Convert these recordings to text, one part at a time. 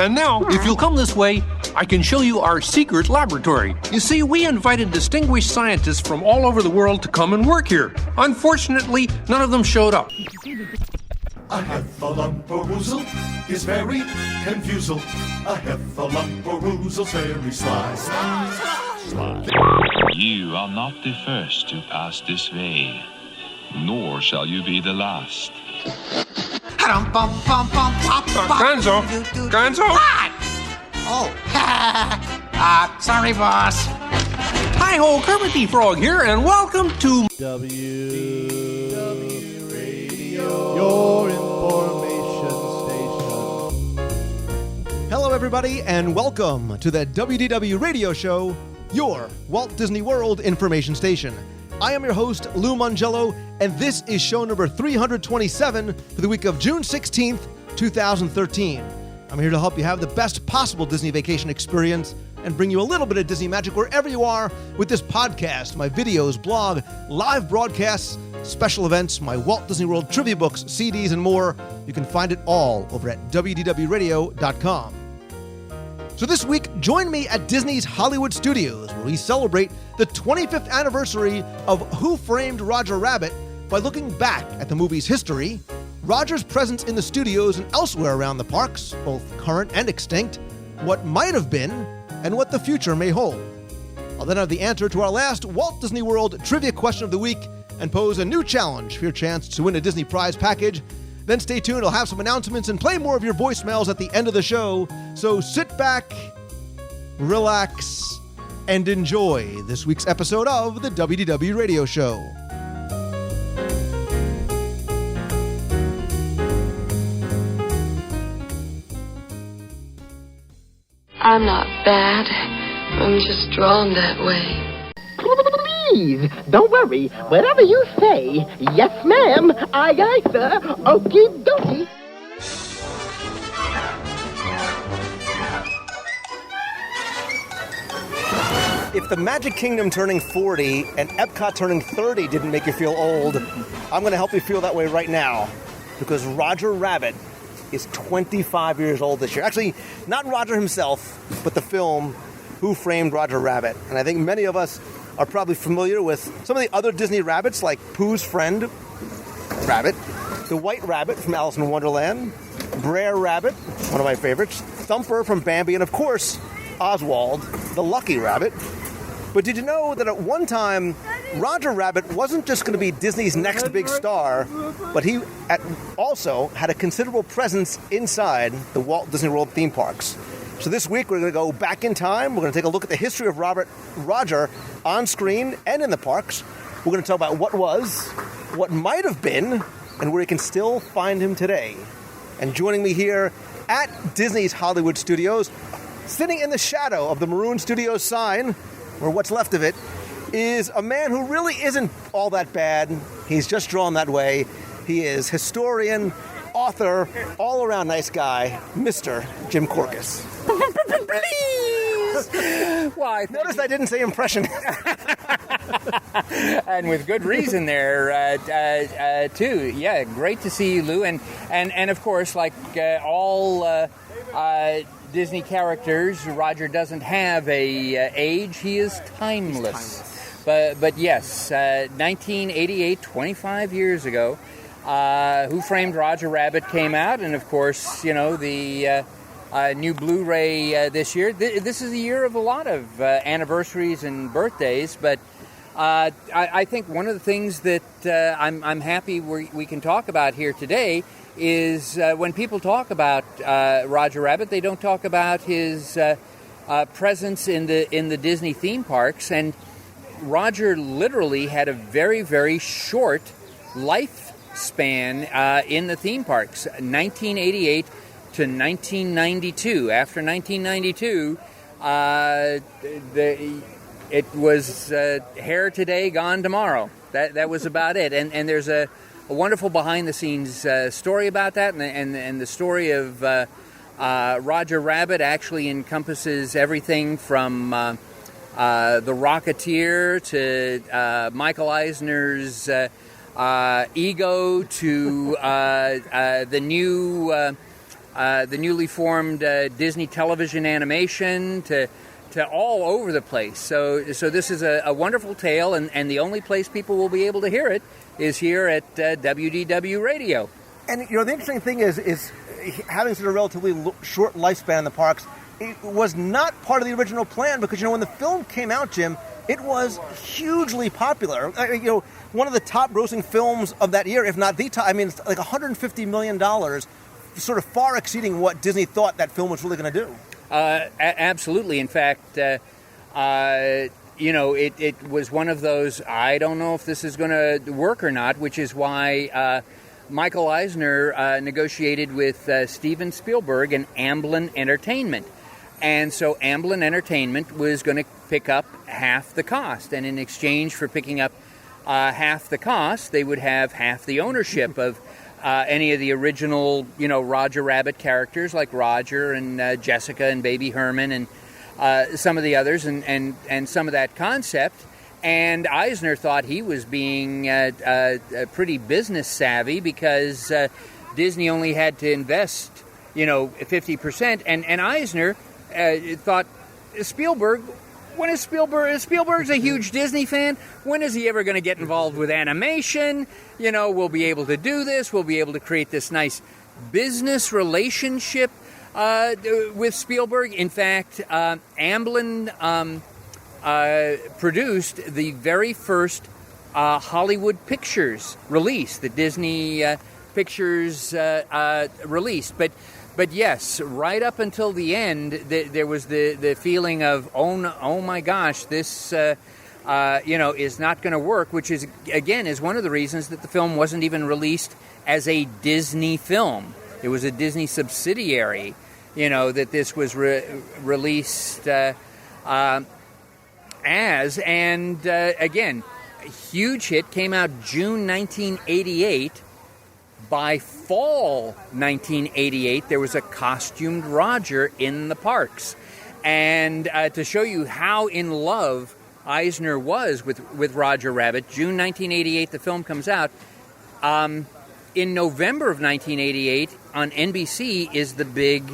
And now, if you'll come this way, I can show you our secret laboratory. You see, we invited distinguished scientists from all over the world to come and work here. Unfortunately, none of them showed up. A heffalump-a-woozle is very confusal. A heffalump-a-woozle's very sly. You are not the first to pass this way, nor shall you be the last. Gonzo! What? Oh, sorry, boss. Hi-ho, Kermit the Frog here, and welcome to WDW Radio, your information station. Hello, everybody, and welcome to the WDW Radio Show, your Walt Disney World information station. I am your host, Lou Mongello, and this is show number 327 for the week of June 16th, 2013. I'm here to help you have the best possible Disney vacation experience and bring you a little bit of Disney magic wherever you are with this podcast, my videos, blog, live broadcasts, special events, my Walt Disney World trivia books, CDs, and more. You can find it all over at WDWRadio.com. So this week, join me at Disney's Hollywood Studios, where we celebrate the 25th anniversary of Who Framed Roger Rabbit by looking back at the movie's history, Roger's presence in the studios and elsewhere around the parks, both current and extinct, what might have been, and what the future may hold. I'll then have the answer to our last Walt Disney World Trivia Question of the Week and pose a new challenge for your chance to win a Disney prize package. Then stay tuned, I'll have some announcements and play more of your voicemails at the end of the show. So sit back, relax, and enjoy this week's episode of the WDW Radio Show. I'm not bad. I'm just drawn that way. Please, don't worry. Whatever you say. Yes, ma'am. Aye, aye, sir. Okie dokie. If the Magic Kingdom turning 40 and Epcot turning 30 didn't make you feel old, I'm going to help you feel that way right now, because Roger Rabbit is 25 years old this year. Actually, not Roger himself, but the film Who Framed Roger Rabbit. And I think many of us are probably familiar with some of the other Disney rabbits, like Pooh's Friend Rabbit, the White Rabbit from Alice in Wonderland, Brer Rabbit, one of my favorites, Thumper from Bambi, and of course, Oswald, the Lucky Rabbit. But did you know that at one time, Roger Rabbit wasn't just going to be Disney's next big star, but he also had a considerable presence inside the Walt Disney World theme parks. So this week, we're going to go back in time. We're going to take a look at the history of Roger on screen and in the parks. We're going to talk about what was, what might have been, and where you can still find him today. And joining me here at Disney's Hollywood Studios, sitting in the shadow of the Maroon Studios sign, or what's left of it, is a man who really isn't all that bad. He's just drawn that way. He is historian, author, all-around nice guy, Mr. Jim Korkis. Please! Why, notice I didn't say impression. And with good reason there, too. Yeah, great to see you, Lou. And of course, like all Disney characters, Roger doesn't have a age. He is timeless. But yes, 1988, 25 years ago, Who Framed Roger Rabbit came out, and of course, you know, the new Blu-ray this year. This is a year of a lot of anniversaries and birthdays, but I think one of the things that I'm happy we can talk about here today is when people talk about Roger Rabbit, they don't talk about his presence in the Disney theme parks. And Roger literally had a very, very short lifespan in the theme parks, 1988 to 1992. After 1992, it was hair today, gone tomorrow. That was about it. And there's a wonderful behind-the-scenes story about that, and the story of Roger Rabbit actually encompasses everything from The Rocketeer to Michael Eisner's Ego to the new the newly formed Disney Television Animation to all over the place. So this is a wonderful tale, and the only place people will be able to hear it is here at WDW Radio. And the interesting thing is having such a relatively short lifespan in the parks. It was not part of the original plan because when the film came out, Jim, it was hugely popular. One of the top grossing films of that year, if not the top. I mean, it's like $150 million, sort of far exceeding what Disney thought that film was really going to do. Absolutely. In fact, it was one of those, I don't know if this is going to work or not, which is why Michael Eisner negotiated with Steven Spielberg and Amblin Entertainment. And so Amblin Entertainment was going to pick up half the cost. And in exchange for picking up half the cost, they would have half the ownership of any of the original, Roger Rabbit characters like Roger and Jessica and Baby Herman and some of the others and some of that concept. And Eisner thought he was being pretty business savvy because Disney only had to invest, 50%. And Eisner thought, Spielberg's a huge Disney fan. When is he ever going to get involved with animation? We'll be able to do this. We'll be able to create this nice business relationship with Spielberg. In fact, Amblin produced the very first Hollywood Pictures release, the Disney Pictures released. But yes, right up until the end, there was the feeling of, oh my gosh, this is not going to work, which is one of the reasons that the film wasn't even released as a Disney film. It was a Disney subsidiary, that this was released as. And again, a huge hit, came out June 1988. By fall 1988, there was a costumed Roger in the parks. And to show you how in love Eisner was with Roger Rabbit, June 1988, the film comes out. In November of 1988, on NBC, is the big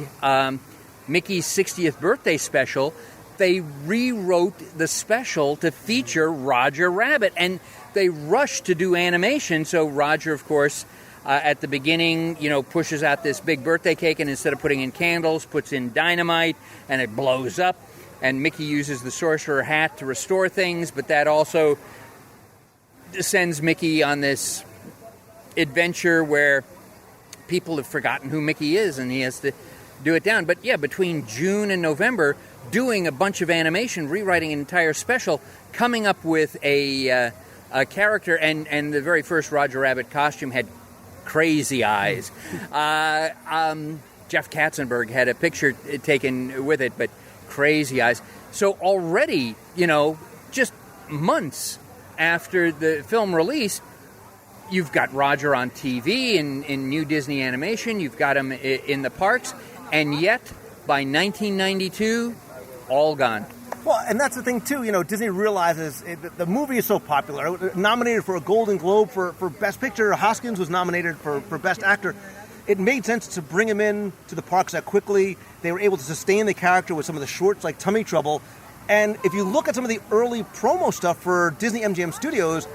Mickey's 60th birthday special. They rewrote the special to feature Roger Rabbit, and they rushed to do animation. So Roger, of course, at the beginning, pushes out this big birthday cake, and instead of putting in candles, puts in dynamite, and it blows up. And Mickey uses the sorcerer hat to restore things, but that also sends Mickey on this adventure where people have forgotten who Mickey is, and he has to do it down. But yeah, between June and November, doing a bunch of animation, rewriting an entire special, coming up with a character, and the very first Roger Rabbit costume had crazy eyes. Jeff Katzenberg had a picture taken with it, but crazy eyes. So already, just months after the film released, you've got Roger on TV in new Disney animation, you've got him in the parks, and yet by 1992, all gone. Well, and that's the thing, too. Disney realizes the movie is so popular. Nominated for a Golden Globe for Best Picture. Hoskins was nominated for Best Actor. It made sense to bring him in to the parks that quickly. They were able to sustain the character with some of the shorts like Tummy Trouble. And if you look at some of the early promo stuff for Disney MGM Studios,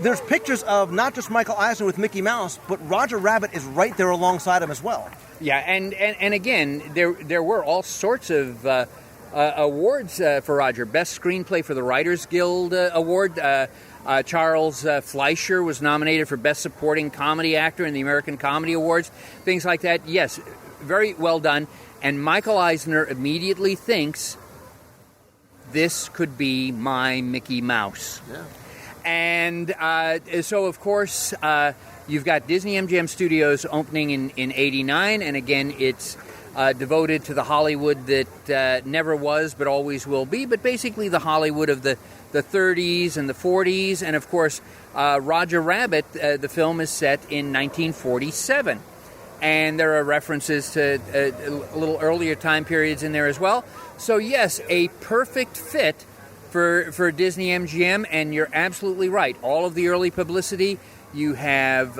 there's pictures of not just Michael Eisner with Mickey Mouse, but Roger Rabbit is right there alongside him as well. Yeah, and again, there were all sorts of awards for Roger. Best Screenplay for the Writers Guild Award. Charles Fleischer was nominated for Best Supporting Comedy Actor in the American Comedy Awards. Things like that. Yes, very well done. And Michael Eisner immediately thinks, this could be my Mickey Mouse. Yeah. And so, of course, you've got Disney MGM Studios opening in 89, and again, it's devoted to the Hollywood that never was but always will be, but basically the Hollywood of the 30s and the 40s. And, of course, Roger Rabbit, the film is set in 1947. And there are references to a little earlier time periods in there as well. So, yes, a perfect fit for Disney MGM, and you're absolutely right. All of the early publicity, you have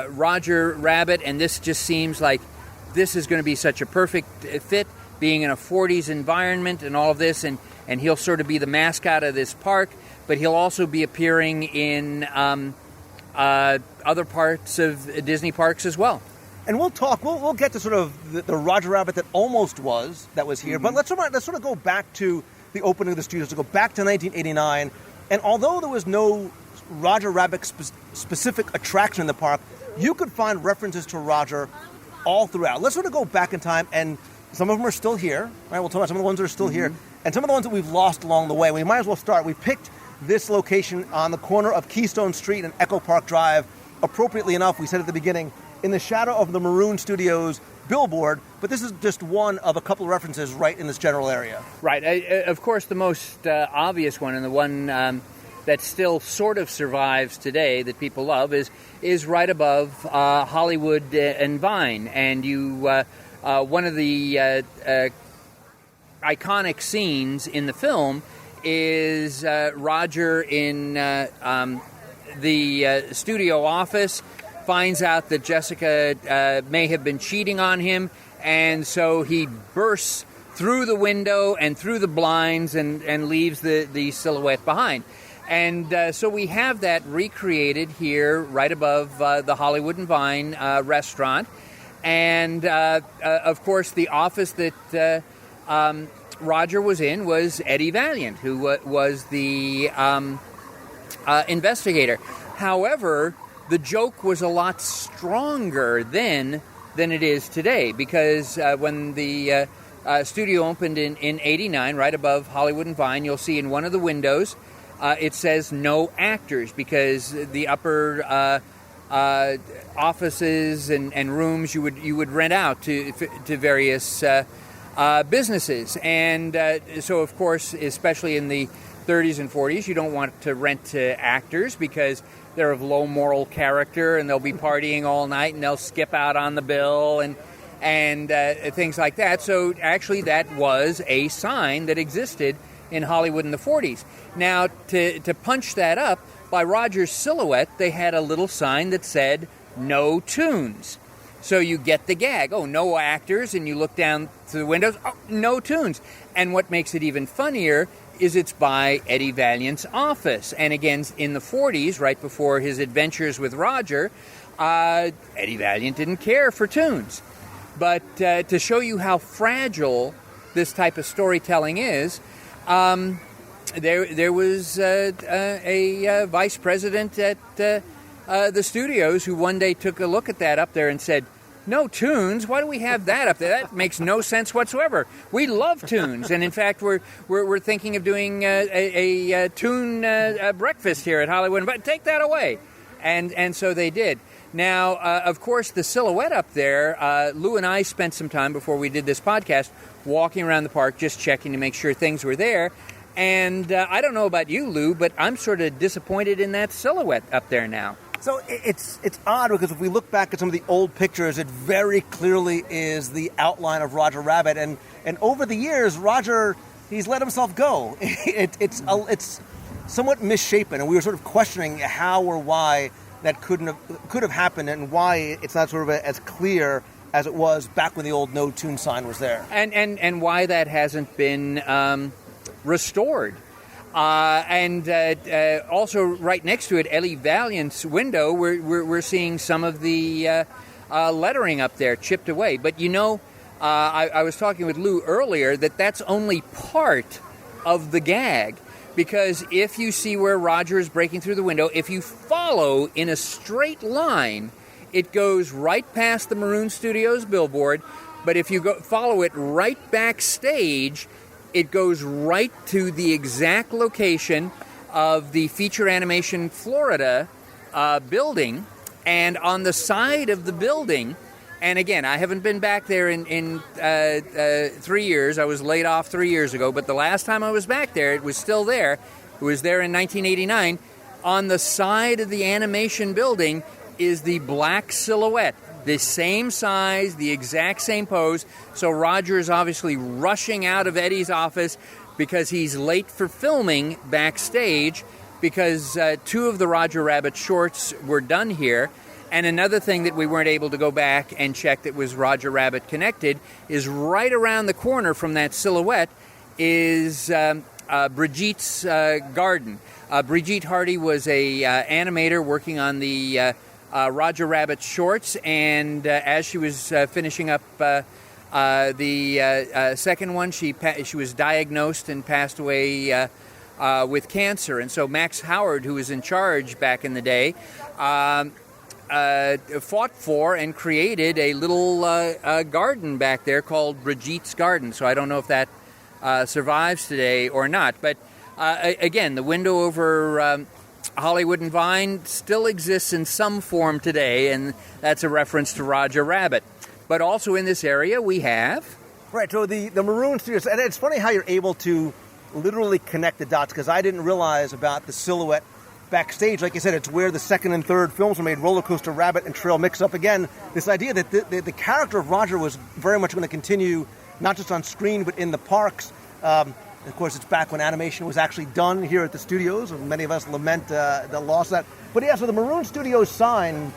Roger Rabbit, and this just seems like this is going to be such a perfect fit, being in a 40s environment and all of this, and he'll sort of be the mascot of this park, but he'll also be appearing in other parts of Disney parks as well. And we'll get to sort of the Roger Rabbit that almost was here, but let's sort of go back to the opening of the studios, to go back to 1989, and although there was no Roger Rabbit specific attraction in the park, you could find references to Roger all throughout. Let's sort of go back in time, and some of them are still here, right? We'll talk about some of the ones that are still here, and some of the ones that we've lost along the way. We might as well start. We picked this location on the corner of Keystone Street and Echo Park Drive. Appropriately enough, we said at the beginning, in the shadow of the Maroon Studios billboard, but this is just one of a couple of references right in this general area. Right. Of course, the most obvious one, and the one that still sort of survives today that people love, is right above Hollywood and Vine. And one of the iconic scenes in the film is Roger in the studio office, finds out that Jessica may have been cheating on him, and so he bursts through the window and through the blinds and leaves the silhouette behind. And so we have that recreated here right above the Hollywood and Vine restaurant. And, of course, the office that Roger was in was Eddie Valiant, who was the investigator. However, the joke was a lot stronger then than it is today, because when the studio opened in 89, right above Hollywood and Vine, you'll see in one of the windows it says no actors, because the upper offices and rooms you would rent out to various businesses. And so, of course, especially in the 30s and 40s, you don't want to rent to actors because they're of low moral character, and they'll be partying all night, and they'll skip out on the bill and things like that. So actually that was a sign that existed in Hollywood in the 40s. Now, to punch that up, by Roger's silhouette, they had a little sign that said, no tunes. So you get the gag. Oh, no actors, and you look down through the windows, oh, no tunes. And what makes it even funnier is it's by Eddie Valiant's office. And again, in the 40s, right before his adventures with Roger, Eddie Valiant didn't care for tunes. But to show you how fragile this type of storytelling is, there was a vice president at the studios who one day took a look at that up there and said, no tunes? Why do we have that up there? That makes no sense whatsoever. We love tunes, and in fact, we're thinking of doing a tune breakfast here at Hollywood. But take that away, and so they did. Now, of course, the silhouette up there. Lou and I spent some time before we did this podcast walking around the park, just checking to make sure things were there. And I don't know about you, Lou, but I'm sort of disappointed in that silhouette up there now. So it's odd, because if we look back at some of the old pictures, it very clearly is the outline of Roger Rabbit. And over the years, Roger, he's let himself go. It's somewhat misshapen, and we were sort of questioning how or why that could have happened, and why it's not sort of as clear as it was back when the old no tune sign was there. And why that hasn't been restored. Also right next to it, Eddie Valiant's window, we're seeing some of the lettering up there chipped away. But I was talking with Lou earlier that that's only part of the gag, because if you see where Roger is breaking through the window, if you follow in a straight line, it goes right past the Maroon Studios billboard. But if you follow it right backstage, it goes right to the exact location of the Feature Animation Florida building. And on the side of the building, and again, I haven't been back there in 3 years. I was laid off 3 years ago, but the last time I was back there, it was still there. It was there in 1989. On the side of the animation building is the black silhouette. The same size, the exact same pose. So Roger is obviously rushing out of Eddie's office because he's late for filming backstage, because 2 of the Roger Rabbit shorts were done here. And another thing that we weren't able to go back and check that was Roger Rabbit connected is right around the corner from that silhouette is Brigitte's garden. Brigitte Hardy was a animator working on the Roger Rabbit shorts, and as she was finishing up the second one, she was diagnosed and passed away with cancer. And so Max Howard, who was in charge back in the day, fought for and created a little garden back there called Brigitte's Garden. So I don't know if that survives today or not. But again, the window over Hollywood and Vine still exists in some form today, and that's a reference to Roger Rabbit. But also in this area we have... Right, so the Maroon Studios, and it's funny how you're able to literally connect the dots, because I didn't realize about the silhouette backstage. Like you said, it's where the second and third films were made, Roller Coaster Rabbit and Trail Mix Up. Again, this idea that the character of Roger was very much going to continue, not just on screen, but in the parks. Of course, it's back when animation was actually done here at the studios, and many of us lament the loss of that. But yeah, so the Maroon Studios sign,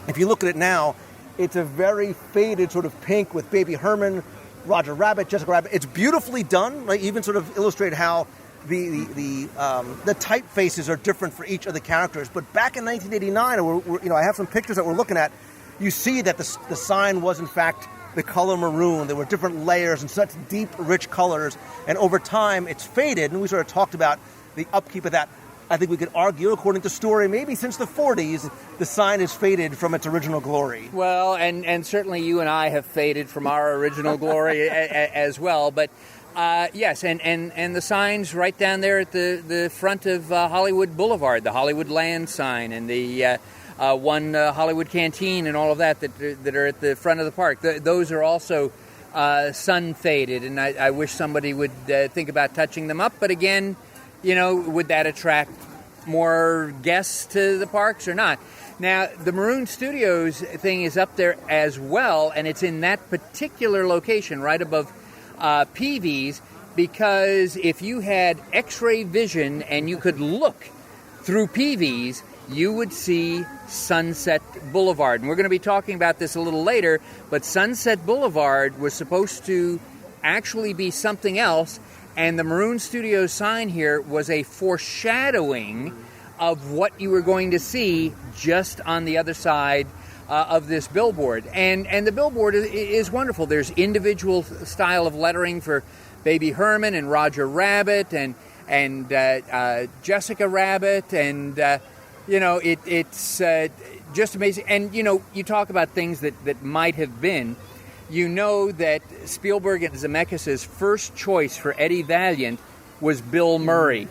if you look at it now, it's a very faded sort of pink with Baby Herman, Roger Rabbit, Jessica Rabbit. It's beautifully done, like even sort of illustrate how the typefaces are different for each of the characters. But back in 1989, I have some pictures that we're looking at. You see that the sign was in fact the color maroon. There were different layers and such deep, rich colors. And over time, it's faded. And we sort of talked about the upkeep of that. I think we could argue, according to story, maybe since the 40s, the sign has faded from its original glory. Well, and certainly you and I have faded from our original glory as well. But yes, and the signs right down there at the front of Hollywood Boulevard, the Hollywood Land sign, and the one Hollywood Canteen and all of that are at the front of the park. Those are also sun faded, and I wish somebody would think about touching them up. But again, would that attract more guests to the parks or not? Now, the Maroon Studios thing is up there as well, and it's in that particular location right above Peavy's, because if you had X-ray vision and you could look through Peavy's, you would see Sunset Boulevard. And we're going to be talking about this a little later, but Sunset Boulevard was supposed to actually be something else, and the Maroon Studios sign here was a foreshadowing of what you were going to see just on the other side of this billboard. And the billboard is wonderful. There's individual style of lettering for Baby Herman and Roger Rabbit and Jessica Rabbit, and it's just amazing. And you talk about things that might have been. That Spielberg and Zemeckis' first choice for Eddie Valiant was Bill Murray.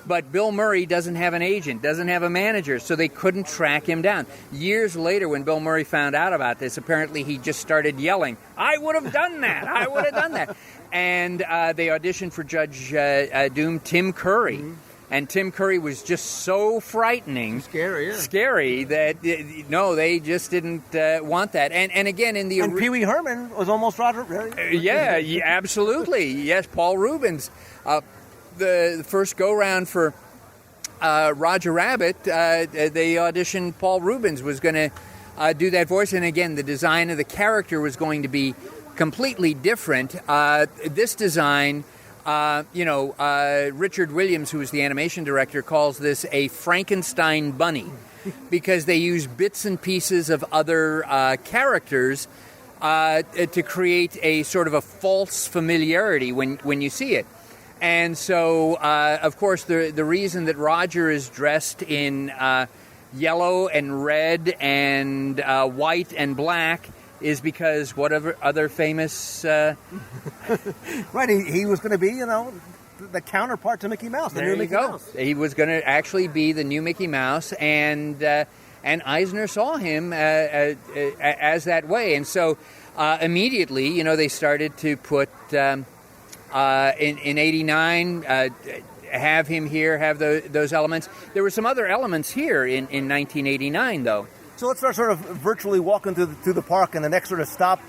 But Bill Murray doesn't have an agent, doesn't have a manager, so they couldn't track him down. Years later, when Bill Murray found out about this, apparently he just started yelling, "I would have done that! I would have done that!" And they auditioned for Judge Doom, Tim Curry. Mm-hmm. And Tim Curry was just so frightening, scary that they just didn't want that. And again, in the Pee Wee Herman was almost Roger. Yeah, absolutely. Yes, Paul Rubens. The first go round for Roger Rabbit, they auditioned. Paul Rubens was going to do that voice, and again, the design of the character was going to be completely different. This design. Richard Williams, who was the animation director, calls this a Frankenstein bunny because they use bits and pieces of other characters to create a sort of a false familiarity when you see it. And so, of course, the reason that Roger is dressed in yellow and red and white and black is because whatever other famous... Right, he was going to be, the counterpart to Mickey Mouse, the new Mickey Mouse. He was going to actually be the new Mickey Mouse, and Eisner saw him as that way. And so immediately, they started to put, in 89, have him here, have those elements. There were some other elements here in 1989, though. So let's start sort of virtually walking through the park, and the next sort of stop,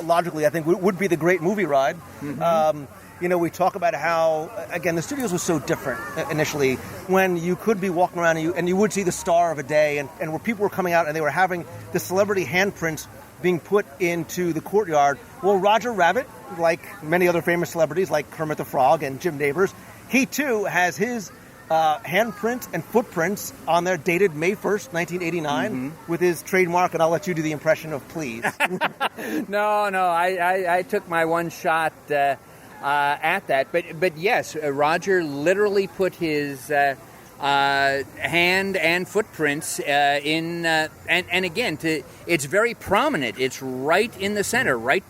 logically, I think, would be the Great Movie Ride. Mm-hmm. we talk about how, again, the studios was so different initially when you could be walking around and you would see the star of a day and where people were coming out and they were having the celebrity handprints being put into the courtyard. Well, Roger Rabbit, like many other famous celebrities like Kermit the Frog and Jim Nabors, he too has his handprints and footprints on there dated May 1st, 1989 with his trademark, and I'll let you do the impression of please. No, I took my one shot at that. But yes, Roger literally put his hand and footprints in, and again, it's very prominent. It's right in the center, right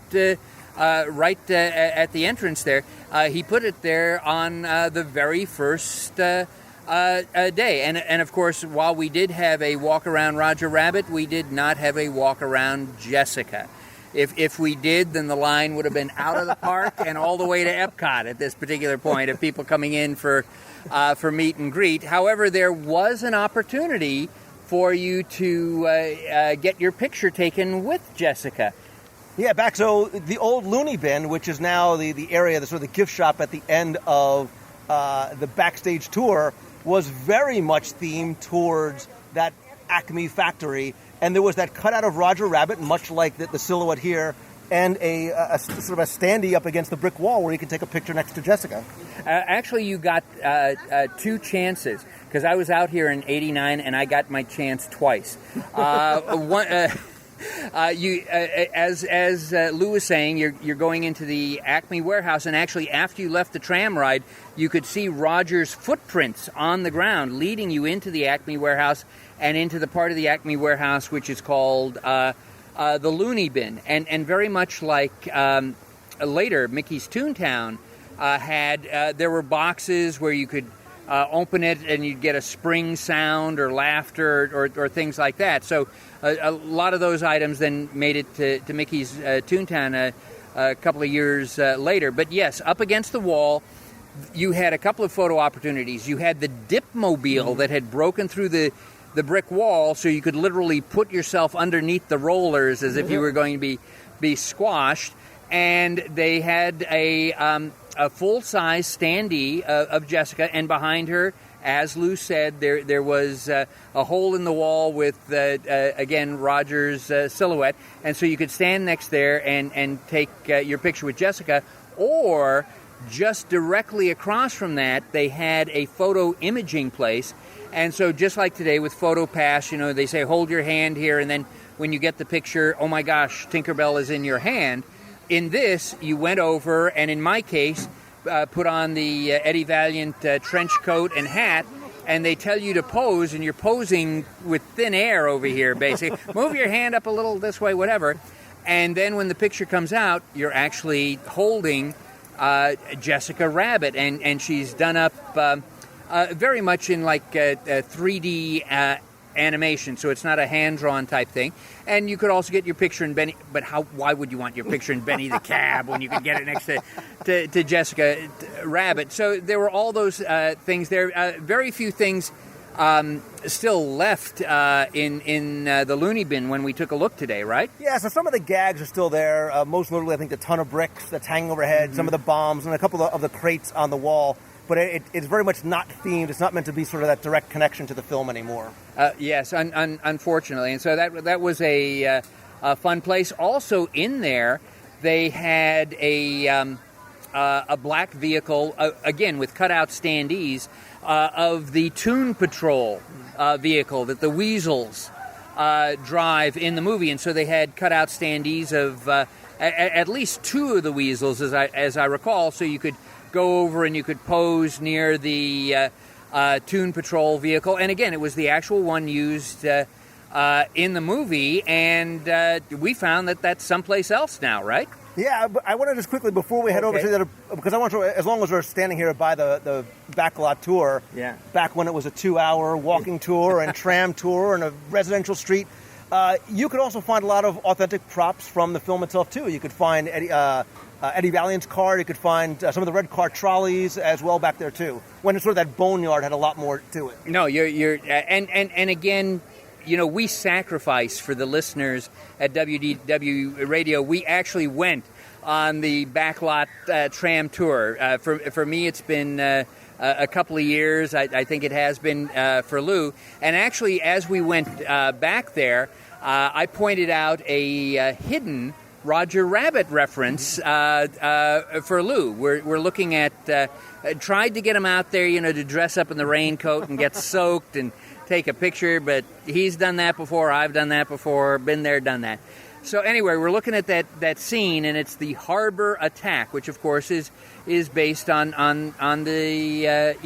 at the entrance there. He put it there on the very first day. And of course, while we did have a walk around Roger Rabbit, we did not have a walk around Jessica. If we did, then the line would have been out of the park and all the way to Epcot at this particular point of people coming in for meet and greet. However, there was an opportunity for you to get your picture taken with Jessica. Yeah, back so the old Looney Bin, which is now the area, the sort of the gift shop at the end of the backstage tour, was very much themed towards that Acme factory. And there was that cutout of Roger Rabbit, much like the silhouette here, and a sort of a standee up against the brick wall where you can take a picture next to Jessica. Actually, you got two chances, because I was out here in '89 and I got my chance twice. As Lou was saying, you're going into the Acme warehouse, and actually after you left the tram ride, you could see Roger's footprints on the ground leading you into the Acme warehouse and into the part of the Acme warehouse which is called the Looney Bin. And very much like later Mickey's Toontown had, there were boxes where you could open it and you'd get a spring sound or laughter or things like that. So a lot of those items then made it to Mickey's Toontown a couple of years later. But yes, up against the wall, you had a couple of photo opportunities. You had the Dipmobile that had broken through the brick wall, so you could literally put yourself underneath the rollers as if you were going to be squashed. And they had a full-size standee of Jessica, and behind her, as Lou said, there was a hole in the wall with, again, Roger's silhouette. And so you could stand next there and take your picture with Jessica, or just directly across from that, they had a photo imaging place. And so just like today with PhotoPass, they say, hold your hand here, and then when you get the picture, oh my gosh, Tinkerbell is in your hand. In this, you went over, and in my case, put on the Eddie Valiant trench coat and hat, and they tell you to pose, and you're posing with thin air over here, basically. Move your hand up a little this way, whatever. And then when the picture comes out, you're actually holding Jessica Rabbit, and she's done up very much in like 3D animation, so it's not a hand-drawn type thing. And you could also get your picture in Benny, but why would you want your picture in Benny the Cab when you could get it next to Jessica Rabbit? So there were all those things there. Very few things still left in the Looney Bin when we took a look today, right? Yeah, so some of the gags are still there. Most notably, I think, the ton of bricks that's hanging overhead, some of the bombs, and a couple of the crates on the wall. But it's very much not themed. It's not meant to be sort of that direct connection to the film anymore. Yes, unfortunately. And so that was a fun place. Also in there, they had a black vehicle, again, with cutout standees, of the Toon Patrol vehicle that the Weasels drive in the movie. And so they had cutout standees of at least two of the Weasels, as I recall, so you could go over and you could pose near the Toon Patrol vehicle. And again, it was the actual one used in the movie, and we found that that's someplace else now, right? Yeah, but I want to just quickly, before we head over to that, because I want to, as long as we're standing here by the backlot tour, back when it was a 2-hour walking tour and tram tour and a residential street, you could also find a lot of authentic props from the film itself, too. You could find Eddie Valiant's car. You could find some of the red car trolleys as well back there too. When it's sort of that boneyard had a lot more to it. No, you're and again, we sacrifice for the listeners at WDW Radio. We actually went on the backlot tram tour. For me, it's been a couple of years. I think it has been for Lou. And actually, as we went back there, I pointed out a hidden Roger Rabbit reference for Lou. We're looking at, tried to get him out there, to dress up in the raincoat and get soaked and take a picture, but he's done that before, I've done that before, been there, done that. So anyway, we're looking at that scene, and it's the harbor attack, which of course is based on the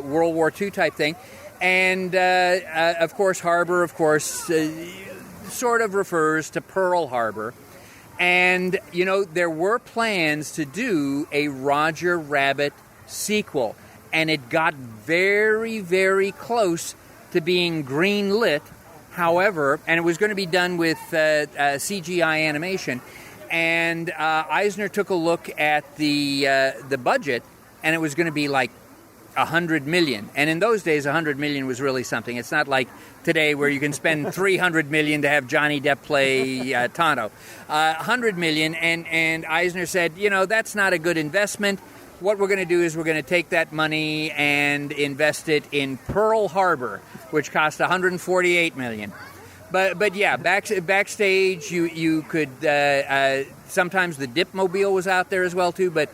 World War II type thing, and of course harbor, sort of refers to Pearl Harbor, and there were plans to do a Roger Rabbit sequel, and it got very, very close to being green-lit. However, and it was going to be done with CGI animation, and Eisner took a look at the budget, and it was going to be like $100 million. And in those days, $100 million was really something. It's not like today where you can spend $300 million to have Johnny Depp play Tonto. $100 million, and Eisner said, that's not a good investment. What we're going to do is we're going to take that money and invest it in Pearl Harbor, which cost $148 million. But yeah, backstage you could sometimes the Dipmobile was out there as well too. But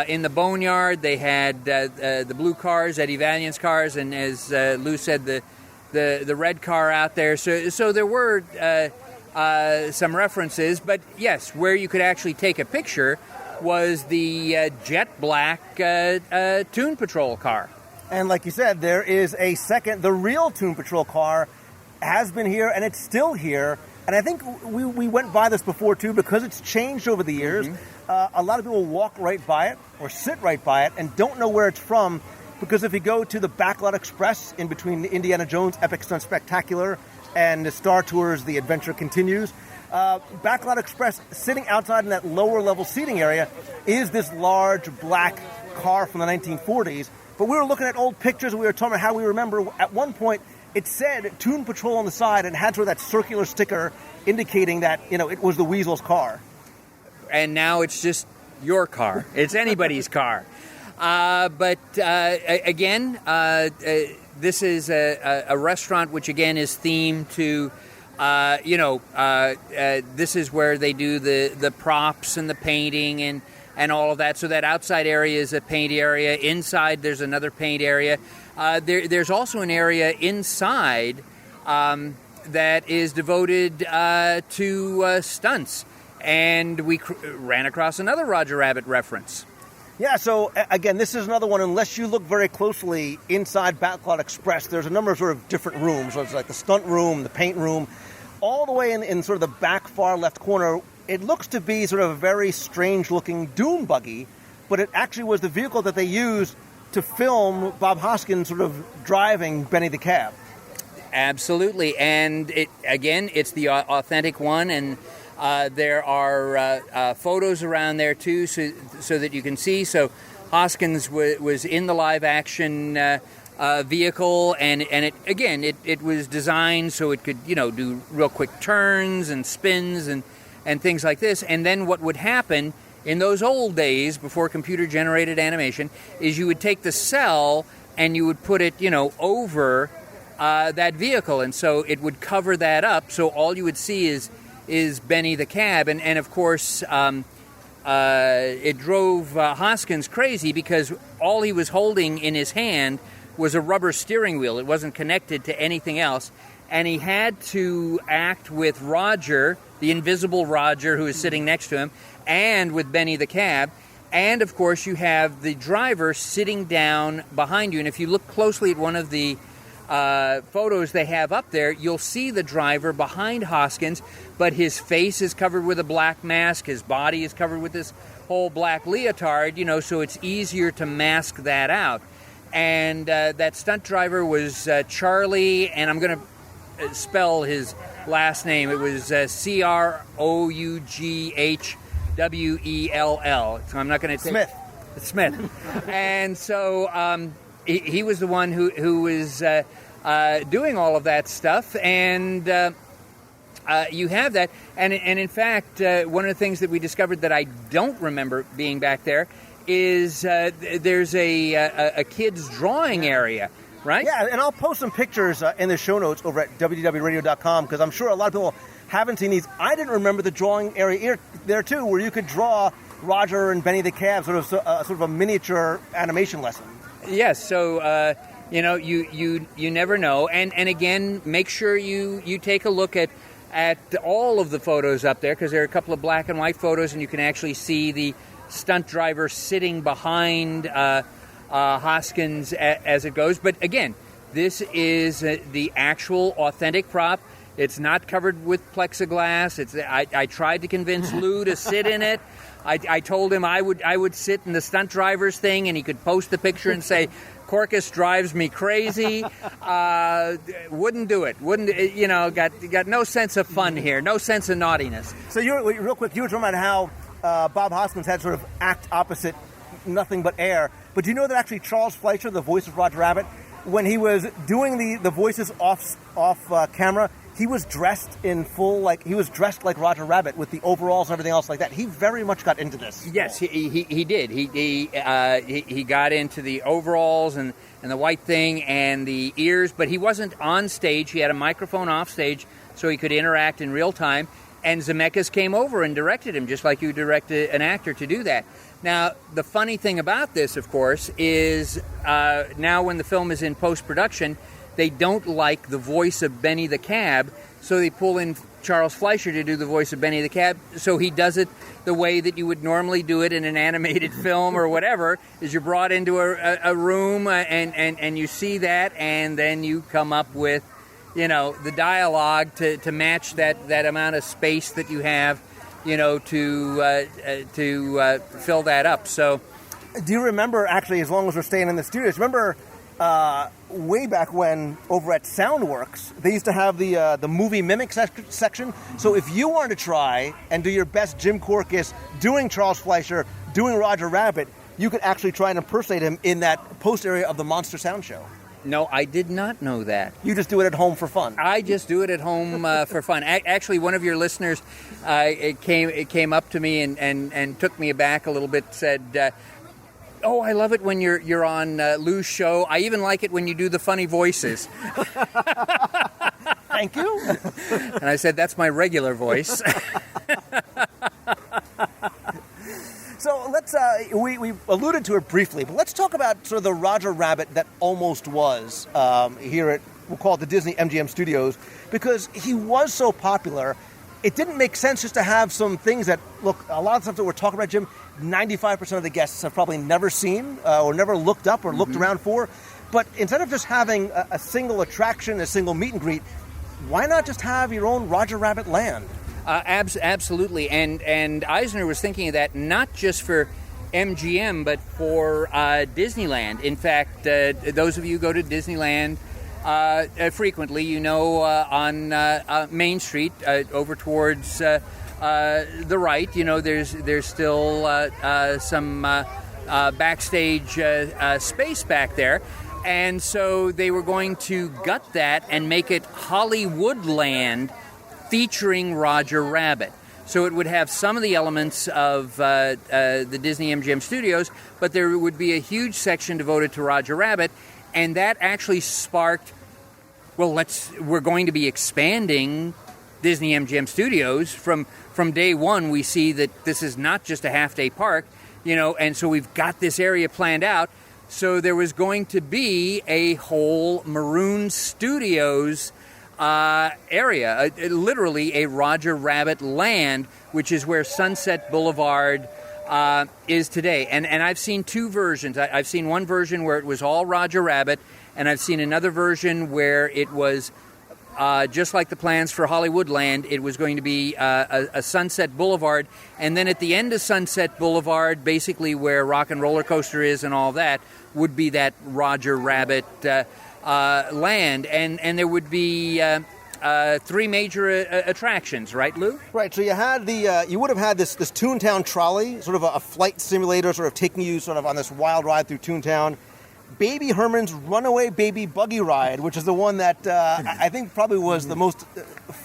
in the Boneyard they had the blue cars, Eddie Valiant's cars, and as Lou said, the red car out there. So there were some references. But yes, where you could actually take a picture was the jet black Toon Patrol car. And like you said, there is a second, the real Toon Patrol car has been here, and it's still here. And I think we went by this before, too, because it's changed over the years. Mm-hmm. A lot of people walk right by it or sit right by it and don't know where it's from, because if you go to the Backlot Express in between Indiana Jones Epic Stunt Spectacular and the Star Tours The Adventure Continues, Backlot Express, sitting outside in that lower level seating area, is this large black car from the 1940s. But we were looking at old pictures, and we were talking about how we remember at one point it said Toon Patrol on the side and had sort of that circular sticker indicating that, it was the Weasel's car. And now it's just your car. It's anybody's car. But again, this is a restaurant which again is themed to this is where they do the props and the painting and all of that. So that outside area is a paint area. Inside, there's another paint area. There's also an area inside that is devoted to stunts. And we ran across another Roger Rabbit reference. Yeah, so again, this is another one. Unless you look very closely inside Backlot Express, there's a number of sort of different rooms. So it's like the stunt room, the paint room. All the way in sort of the back far left corner, it looks to be sort of a very strange-looking dune buggy, but it actually was the vehicle that they used to film Bob Hoskins sort of driving Benny the Cab. Absolutely, and it's the authentic one, and there are photos around there too, so that you can see. So Hoskins was in the live-action vehicle, and it was designed so it could do real quick turns and spins and things like this. And then what would happen in those old days before computer generated animation is you would take the cell and you would put it over that vehicle, and so it would cover that up, so all you would see is Benny the Cab, and of course it drove Hoskins crazy because all he was holding in his hand was a rubber steering wheel. It wasn't connected to anything else. And he had to act with Roger, the invisible Roger, who is sitting next to him, and with Benny the Cab. And, of course, you have the driver sitting down behind you. And if you look closely at one of the photos they have up there, you'll see the driver behind Hoskins, but his face is covered with a black mask. His body is covered with this whole black leotard, so it's easier to mask that out. And that stunt driver was Charlie, and I'm going to spell his last name. It was Croughwell. So I'm not going to say Smith. And so he was the one who was doing all of that stuff, and you have that. And in fact, one of the things that we discovered that I don't remember being back there is there's a kids' drawing area, right? Yeah, and I'll post some pictures in the show notes over at WDWradio.com, because I'm sure a lot of people haven't seen these. I didn't remember the drawing area there, too, where you could draw Roger and Benny the Cab, sort of a miniature animation lesson. Yes, so, you never know. And again, make sure you take a look at all of the photos up there, because there are a couple of black and white photos, and you can actually see the stunt driver sitting behind Hoskins as it goes. But again, this is the actual authentic prop. It's not covered with plexiglass. I tried to convince Lou to sit in it. I told him I would sit in the stunt driver's thing, and he could post the picture and say, Corcus drives me crazy. Wouldn't do it. Got no sense of fun here, no sense of naughtiness. So real quick, you were talking about how Bob Hoskins had sort of act opposite nothing but air. But do you know that actually Charles Fleischer, the voice of Roger Rabbit, when he was doing the voices off camera, he was dressed in full, he was dressed like Roger Rabbit with the overalls and everything else like that. He very much got into this. Yes, he did. He got into the overalls and the white thing and the ears, but he wasn't on stage. He had a microphone off stage so he could interact in real time. And Zemeckis came over and directed him, just like you direct an actor to do that. Now, the funny thing about this, of course, is now when the film is in post-production, they don't like the voice of Benny the Cab, so they pull in Charles Fleischer to do the voice of Benny the Cab, so he does it the way that you would normally do it in an animated film or whatever, is you're brought into a room and you see that, and then you come up with, the dialogue to match that amount of space that you have, to fill that up. So, do you remember, actually, as long as we're staying in the studios, remember way back when over at Soundworks, they used to have the movie mimic section. So if you wanted to try and do your best Jim Corcus doing Charles Fleischer, doing Roger Rabbit, you could actually try and impersonate him in that post area of the Monster Sound Show. No, I did not know that. You just do it at home for fun. I just do it at home for fun. Actually, one of your listeners it came up to me and took me aback a little bit, said, oh, I love it when you're on Lou's show. I even like it when you do the funny voices. Thank you. And I said, that's my regular voice. So let's, we alluded to it briefly, but let's talk about sort of the Roger Rabbit that almost was here at, we'll call it the Disney MGM Studios, because he was so popular, it didn't make sense just to have some things that, look, a lot of stuff that we're talking about, Jim, 95% of the guests have probably never seen or never looked up or looked around for. But instead of just having a single attraction, a single meet and greet, why not just have your own Roger Rabbit land? Absolutely. And Eisner was thinking of that not just for MGM, but for Disneyland. In fact, those of you who go to Disneyland frequently, on Main Street over towards the right, there's still some backstage space back there. And so they were going to gut that and make it Hollywoodland featuring Roger Rabbit. So it would have some of the elements of the Disney MGM Studios, but there would be a huge section devoted to Roger Rabbit, and that actually sparked, we're going to be expanding Disney MGM Studios. From day one, we see that this is not just a half-day park, and so we've got this area planned out. So there was going to be a whole Maroon Studios area, literally a Roger Rabbit land, which is where Sunset Boulevard is today. And I've seen two versions. I've seen one version where it was all Roger Rabbit, and I've seen another version where it was just like the plans for Hollywoodland. It was going to be a Sunset Boulevard, and then at the end of Sunset Boulevard, basically where Rock and Roller Coaster is and all that, would be that Roger Rabbit land, and there would be three major attractions, right, Lou? Right. So you had you would have had this Toontown trolley, sort of a flight simulator, sort of taking you sort of on this wild ride through Toontown. Baby Herman's Runaway Baby Buggy Ride, which is the one that I think probably was the most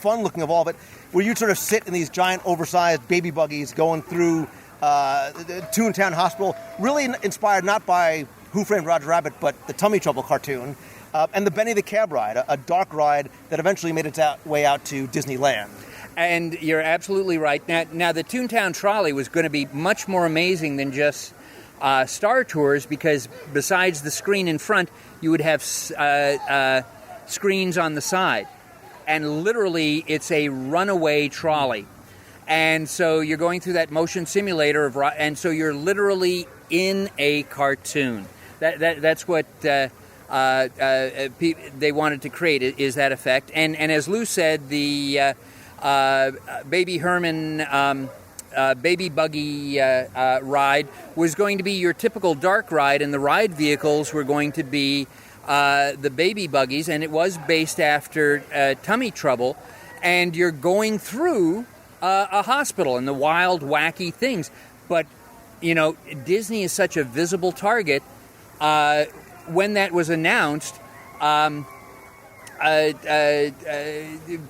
fun-looking of all, but where you'd sort of sit in these giant, oversized baby buggies going through the Toontown Hospital, really inspired not by Who Framed Roger Rabbit, but the Tummy Trouble cartoon, and the Benny the Cab Ride, a dark ride that eventually made its way out to Disneyland. And you're absolutely right. Now the Toontown Trolley was going to be much more amazing than just Star Tours, because besides the screen in front, you would have screens on the side. And literally, it's a runaway trolley. And so you're going through that motion simulator, and so you're literally in a cartoon. That's what they wanted to create, is that effect. And as Lou said, the Baby Herman Baby Buggy ride was going to be your typical dark ride, and the ride vehicles were going to be the baby buggies, and it was based after Tummy Trouble, and you're going through a hospital and the wild, wacky things. But, you know, Disney is such a visible target. When that was announced,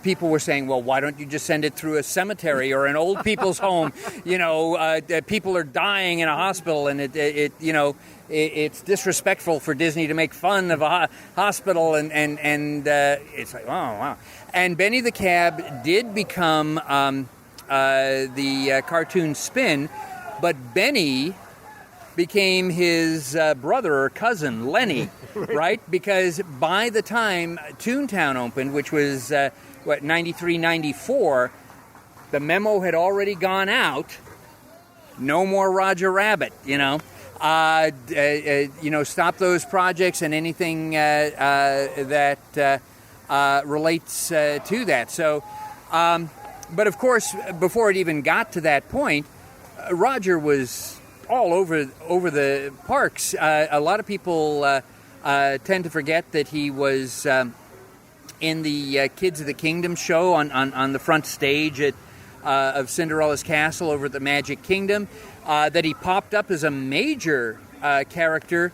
people were saying, well, why don't you just send it through a cemetery or an old people's home? You know, people are dying in a hospital, and it's disrespectful for Disney to make fun of a hospital, and it's like, oh, wow. And Benny the Cab did become the cartoon spin, but Benny became his brother or cousin, Lenny, right? Because by the time Toontown opened, which was, 93, 94, the memo had already gone out, no more Roger Rabbit, stop those projects and anything that relates to that. So, but of course, before it even got to that point, Roger was all over the parks. A lot of people tend to forget that he was in the Kids of the Kingdom show on the front stage of Cinderella's Castle over at the Magic Kingdom, that he popped up as a major character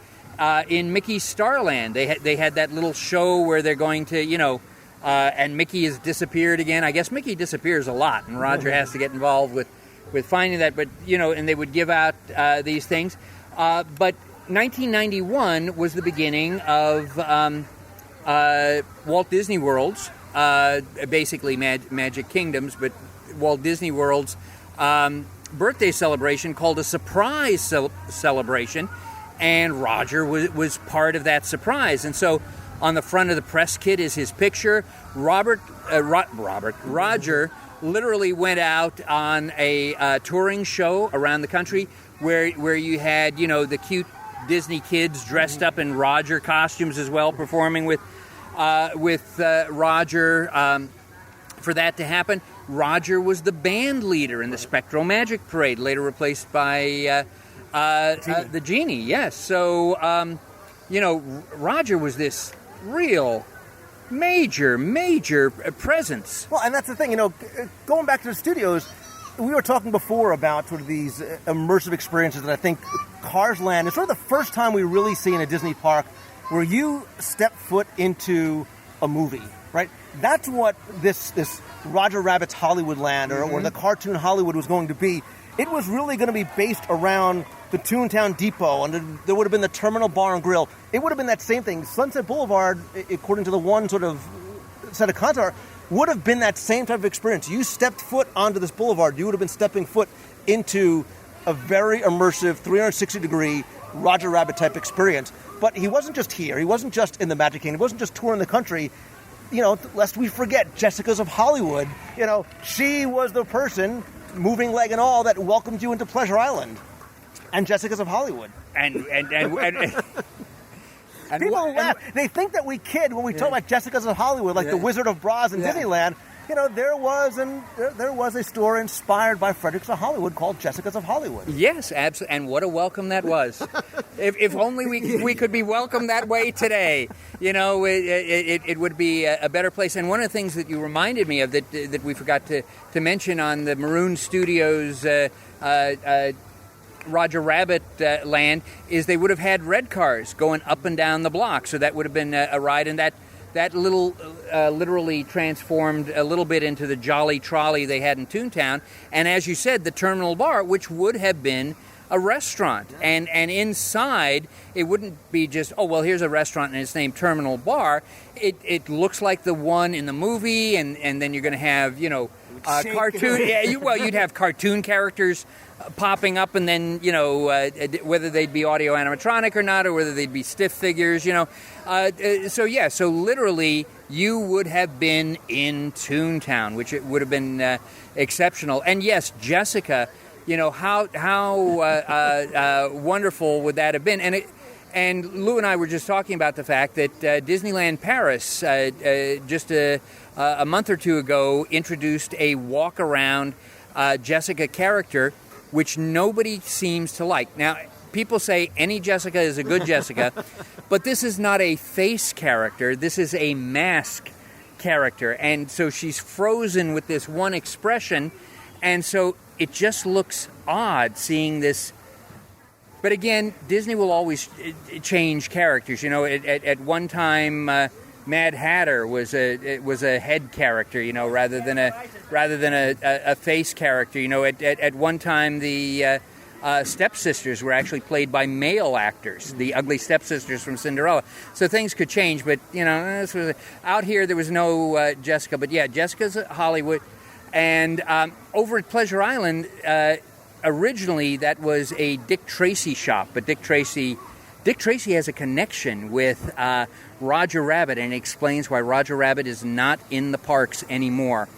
in Mickey's Starland. They had that little show where they're going to, and Mickey has disappeared again. I guess Mickey disappears a lot, and Roger has to get involved with finding that, but, and they would give out these things. But 1991 was the beginning of Walt Disney World's, basically Magic Kingdom's, but Walt Disney World's birthday celebration called a surprise celebration, and Roger was part of that surprise. And so on the front of the press kit is his picture. Roger literally went out on a touring show around the country where you had, the cute Disney kids dressed up in Roger costumes as well, performing with Roger. For that to happen, Roger was the band leader in the Spectral Magic Parade, later replaced by the Genie. Yes, so Roger was this real major presence. Well, and that's the thing, going back to the studios, we were talking before about sort of these immersive experiences, and I think Cars Land is sort of the first time we really see in a Disney park where you step foot into a movie, right? That's what this Roger Rabbit's Hollywood Land or the cartoon Hollywood was going to be. It was really going to be based around the Toontown Depot, and there would have been the Terminal Bar and Grill. It would have been that same thing. Sunset Boulevard, according to the one sort of set of concept art, would have been that same type of experience. You stepped foot onto this boulevard, you would have been stepping foot into a very immersive 360-degree Roger Rabbit type experience. But he wasn't just here. He wasn't just in the Magic Kingdom. He wasn't just touring the country. Lest we forget, Jessica's of Hollywood. She was the person, moving leg and all, that welcomed you into Pleasure Island. And Jessica's of Hollywood. And people laugh. They think that we kid when we talk about Jessica's of Hollywood, like the Wizard of Bras in Disneyland. There was a store inspired by Fredericks of Hollywood called Jessica's of Hollywood. Yes, absolutely. And what a welcome that was. if only we could be welcomed that way today. It would be a better place. And one of the things that you reminded me of that we forgot to mention on the Maroon Studios Roger Rabbit land is they would have had red cars going up and down the block. So that would have been a ride, and that little literally transformed a little bit into the Jolly Trolley they had in Toontown. And as you said, the Terminal Bar, which would have been a restaurant. And inside, it wouldn't be just, oh, well, here's a restaurant and it's named Terminal Bar. It looks like the one in the movie, and then you're going to have, cartoon. You'd have cartoon characters popping up, and then, whether they'd be audio animatronic or not, or whether they'd be stiff figures, So literally, you would have been in Toontown, which it would have been exceptional. And yes, Jessica, how wonderful would that have been? And Lou and I were just talking about the fact that Disneyland Paris, just a month or two ago, introduced a walk-around Jessica character, which nobody seems to like. Now, people say any Jessica is a good Jessica, but this is not a face character. This is a mask character. And so she's frozen with this one expression, and so it just looks odd seeing this. But again, Disney will always change characters. At one time, Mad Hatter was a head character, rather than a face character. At one time, the stepsisters were actually played by male actors, the ugly stepsisters from Cinderella. So things could change. But out here there was no Jessica. But yeah, Jessica's Hollywood. And over at Pleasure Island, originally that was a Dick Tracy shop, but Dick Tracy has a connection with Roger Rabbit, and explains why Roger Rabbit is not in the parks anymore.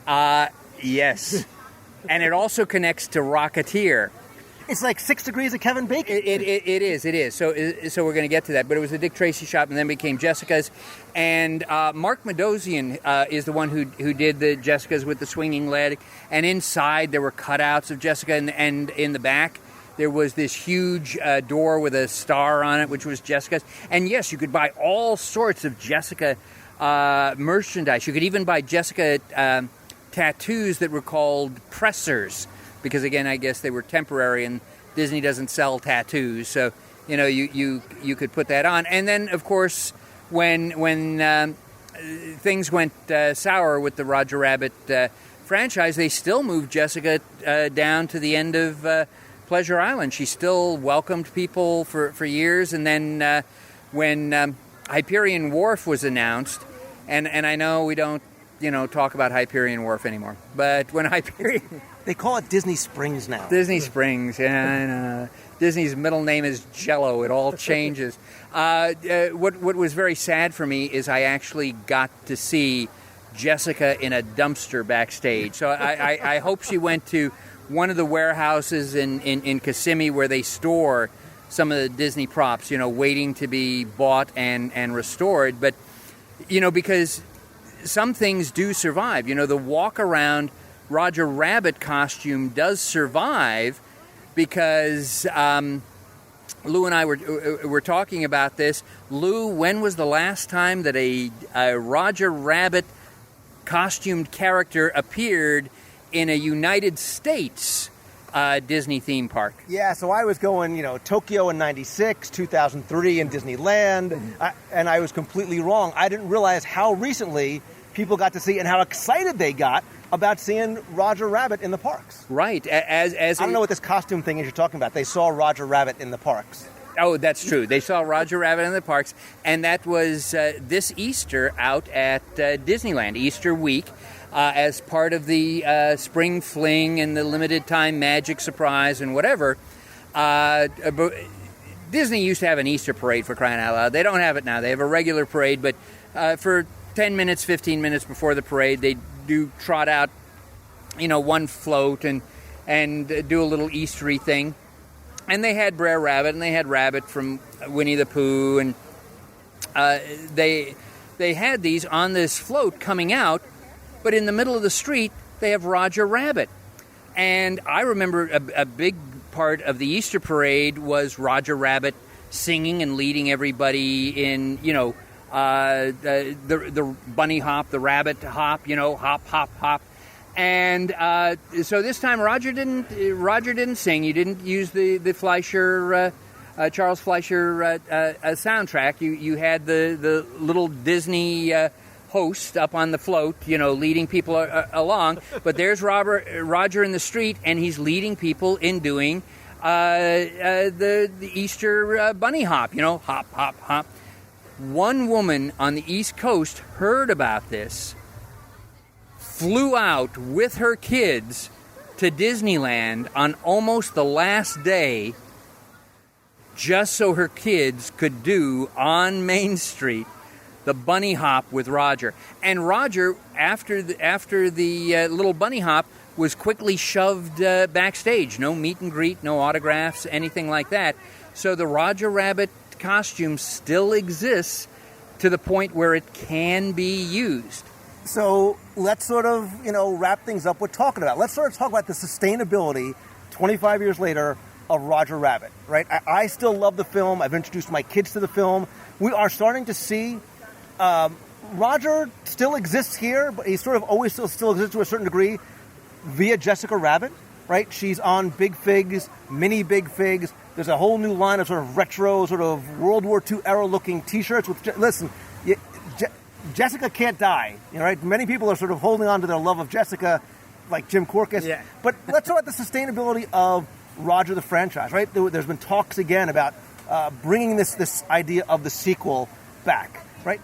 Yes. And it also connects to Rocketeer. It's like 6 Degrees of Kevin Bacon. It is. So we're going to get to that. But it was a Dick Tracy shop, and then became Jessica's. And Mark Medosian is the one who did the Jessica's with the swinging leg. And inside there were cutouts of Jessica, and in the back there was this huge door with a star on it, which was Jessica's. And yes, you could buy all sorts of Jessica merchandise. You could even buy Jessica tattoos that were called pressers. Because again, I guess they were temporary, and Disney doesn't sell tattoos, so you could put that on. And then, of course, when things went sour with the Roger Rabbit franchise, they still moved Jessica down to the end of Pleasure Island. She still welcomed people for years. And then when Hyperion Wharf was announced, and I know we don't talk about Hyperion Wharf anymore, but when Hyperion... They call it Disney Springs now. Disney Springs, yeah, I know. Disney's middle name is Jello. It all changes. What was very sad for me is I actually got to see Jessica in a dumpster backstage. So I hope she went to one of the warehouses in Kissimmee where they store some of the Disney props, waiting to be bought and restored. But, because some things do survive. The walk-around Roger Rabbit costume does survive, because Lou and I were talking about this. Lou, when was the last time that a Roger Rabbit costumed character appeared in a United States Disney theme park? Yeah, so I was going, Tokyo in 96, 2003 in Disneyland, and I was completely wrong. I didn't realize how recently people got to see and how excited they got about seeing Roger Rabbit in the parks. Right. I don't know what this costume thing is you're talking about. They saw Roger Rabbit in the parks. Oh, that's true. They saw Roger Rabbit in the parks, and that was this Easter out at Disneyland, Easter week, as part of the Spring Fling and the limited time magic surprise and whatever. Disney used to have an Easter parade, for crying out loud. They don't have it now. They have a regular parade, but for 10 minutes, 15 minutes before the parade, they do trot out, one float and do a little Eastery thing. And they had Brer Rabbit, and they had Rabbit from Winnie the Pooh, and they had these on this float coming out, but in the middle of the street, they have Roger Rabbit. And I remember a big part of the Easter parade was Roger Rabbit singing and leading everybody in, the bunny hop, the rabbit hop, hop, hop, hop. And so this time Roger didn't sing. You didn't use the Fleischer Charles Fleischer soundtrack. You had the little Disney host up on the float, leading people along. But there's Roger in the street, and he's leading people in doing the Easter bunny hop. Hop, hop, hop. One woman on the East Coast heard about this, flew out with her kids to Disneyland on almost the last day, just so her kids could do on Main Street the bunny hop with Roger. And Roger, after the little bunny hop, was quickly shoved backstage. No meet and greet, no autographs, anything like that. So the Roger Rabbit costume still exists to the point where it can be used. So let's sort of, wrap things up with talking about. Let's sort of talk about the sustainability 25 years later of Roger Rabbit, right? I still love the film. I've introduced my kids to the film. We are starting to see Roger still exists here, but he sort of always still exists to a certain degree via Jessica Rabbit, right? She's on Big Figs, mini Big Figs. There's a whole new line of sort of retro, sort of World War II era looking T-shirts. Listen, Jessica can't die, right? Many people are sort of holding on to their love of Jessica, like Jim Korkis. Yeah. But let's talk about the sustainability of Roger the franchise, right? There's been talks again about bringing this idea of the sequel back, right?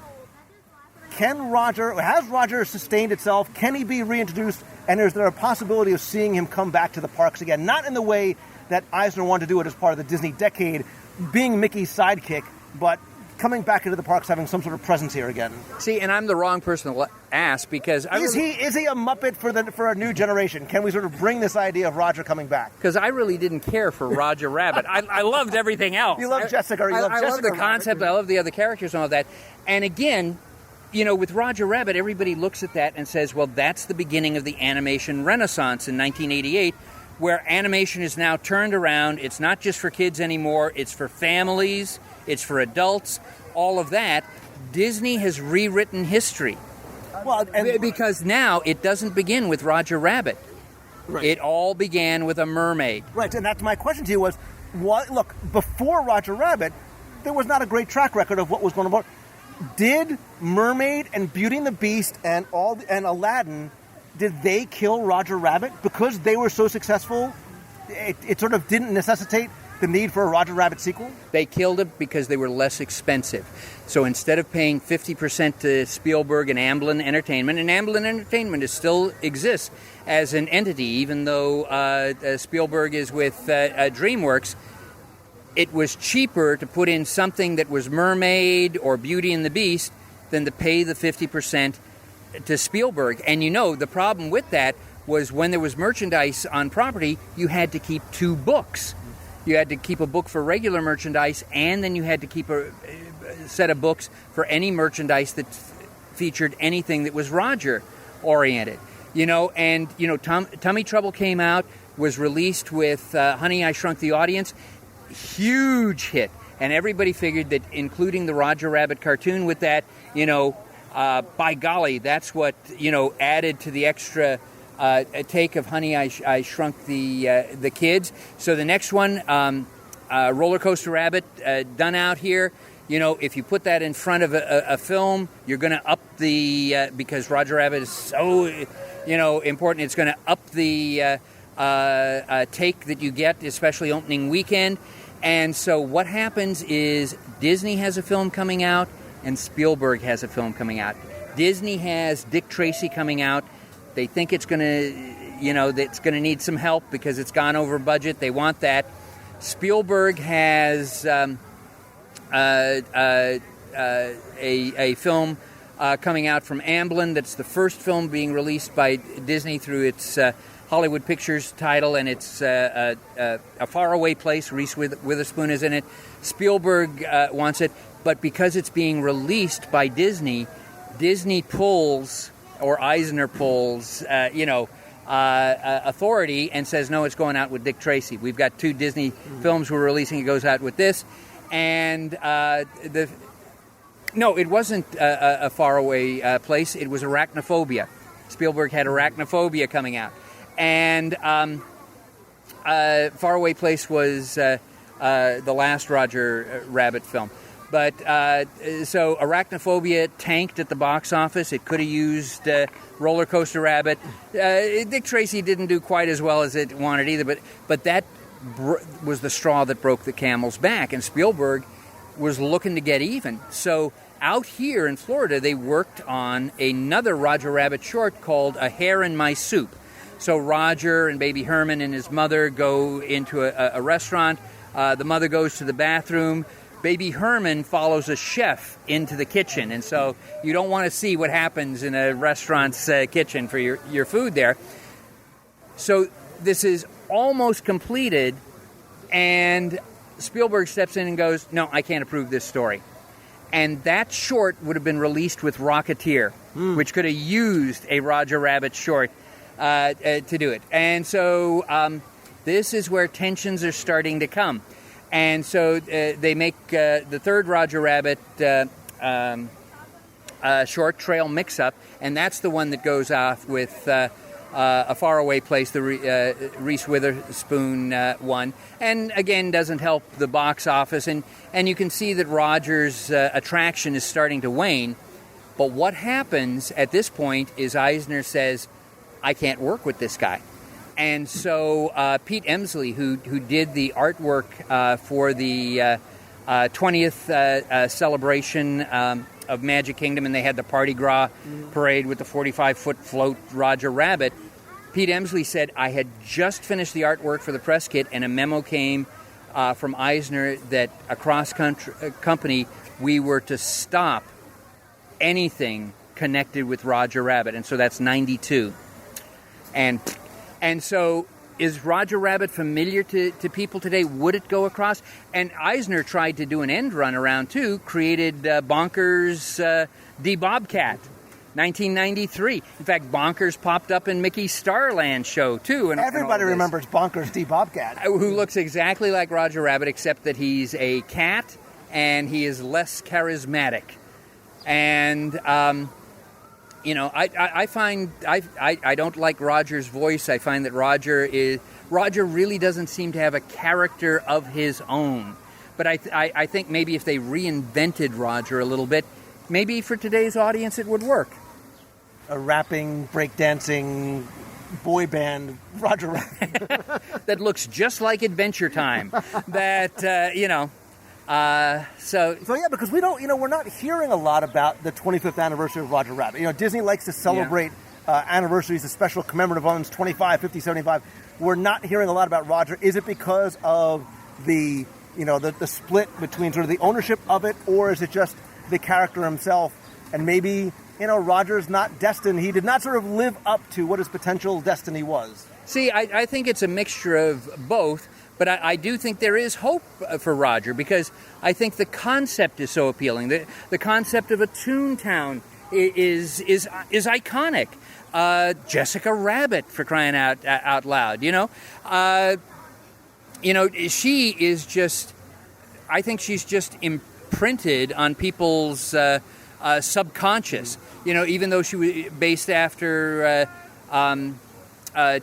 Has Roger sustained itself? Can he be reintroduced? And is there a possibility of seeing him come back to the parks again? Not in the way that Eisner wanted to do it as part of the Disney decade, being Mickey's sidekick, but coming back into the parks, having some sort of presence here again. See, and I'm the wrong person to ask because is he a Muppet for a new generation? Can we sort of bring this idea of Roger coming back? Because I really didn't care for Roger Rabbit. I loved everything else. You love Jessica. I love the concept. I love the other characters and all that. And again, with Roger Rabbit, everybody looks at that and says, well, that's the beginning of the animation renaissance in 1988, where animation is now turned around. It's not just for kids anymore. It's for families. It's for adults. All of that. Disney has rewritten history. Well, because now it doesn't begin with Roger Rabbit. Right. It all began with a mermaid. Right, and that's my question to you was, look, before Roger Rabbit, there was not a great track record of what was going on. Did Mermaid and Beauty and the Beast and Aladdin, did they kill Roger Rabbit? Because they were so successful, it sort of didn't necessitate the need for a Roger Rabbit sequel? They killed it because they were less expensive. So instead of paying 50% to Spielberg and Amblin Entertainment, and Amblin Entertainment still exists as an entity, even though Spielberg is with DreamWorks, it was cheaper to put in something that was Mermaid or Beauty and the Beast than to pay the 50% to Spielberg. And the problem with that was when there was merchandise on property, you had to keep two books. You had to keep a book for regular merchandise, and then you had to keep a set of books for any merchandise that featured anything that was Roger-oriented. Tummy Trouble came out, was released with Honey, I Shrunk the Audience. Huge hit. And everybody figured that including the Roger Rabbit cartoon with that, by golly, that's what, added to the extra take of Honey, I Shrunk the Kids. So the next one, Roller Coaster Rabbit, done out here. If you put that in front of a film, you're going to up the, because Roger Rabbit is so, important, it's going to up the take that you get, especially opening weekend. And so what happens is Disney has a film coming out and Spielberg has a film coming out. Disney has Dick Tracy coming out. They think it's going to, that's going to need some help because it's gone over budget. They want that. Spielberg has a film coming out from Amblin. That's the first film being released by Disney through its Hollywood Pictures title, and it's A Faraway Place. Reese Witherspoon is in it. Spielberg wants it, but because it's being released by Disney, Disney pulls, or Eisner pulls, authority and says, no, it's going out with Dick Tracy. We've got two Disney films we're releasing. It goes out with this. And no, it wasn't a faraway place. It was Arachnophobia. Spielberg had Arachnophobia coming out. And Faraway Place was the last Roger Rabbit film. But so Arachnophobia tanked at the box office. It could have used Roller Coaster Rabbit. Dick Tracy didn't do quite as well as it wanted either, but that was the straw that broke the camel's back, and Spielberg was looking to get even. So out here in Florida, they worked on another Roger Rabbit short called A Hair in My Soup. So Roger and Baby Herman and his mother go into a restaurant. The mother goes to the bathroom. Baby Herman follows a chef into the kitchen, and so you don't want to see what happens in a restaurant's kitchen for your food there. So this is almost completed, and Spielberg steps in and goes, "No, I can't approve this story." And that short would have been released with Rocketeer, which could have used a Roger Rabbit short to do it. And so this is where tensions are starting to come. And so they make the third Roger Rabbit short, Trail Mix-Up, and that's the one that goes off with A Faraway Place, the Reese Witherspoon one, and again doesn't help the box office. And you can see that Roger's attraction is starting to wane. But what happens at this point is Eisner says, "I can't work with this guy." And so Pete Emsley, who did the artwork for the 20th celebration of Magic Kingdom, and they had the Party Gras parade with the 45-foot float Roger Rabbit, Pete Emsley said, "I had just finished the artwork for the press kit, and a memo came from Eisner that across company we were to stop anything connected with Roger Rabbit." And so that's 92. And so is Roger Rabbit familiar to people today? Would it go across? And Eisner tried to do an end run around, too, created Bonkers D. Bobcat, 1993. In fact, Bonkers popped up in Mickey's Starland show, too. And everybody remembers Bonkers D. Bobcat. Who looks exactly like Roger Rabbit, except that he's a cat and he is less charismatic. And I find I don't like Roger's voice. I find that Roger really doesn't seem to have a character of his own. But I think maybe if they reinvented Roger a little bit, maybe for today's audience it would work. A rapping, breakdancing boy band Roger Rabbit that looks just like Adventure Time. So yeah, because we don't, we're not hearing a lot about the 25th anniversary of Roger Rabbit. Disney likes to celebrate anniversaries, the special commemorative ones, 25, 50, 75. We're not hearing a lot about Roger. Is it because of the split between sort of the ownership of it, or is it just the character himself? And maybe, Roger's not destined. He did not sort of live up to what his potential destiny was. See, I think it's a mixture of both. But I do think there is hope for Roger, because I think the concept is so appealing. The concept of a Toontown is iconic. Jessica Rabbit, for crying out loud. She is just. I think she's just imprinted on people's subconscious. Even though she was based after.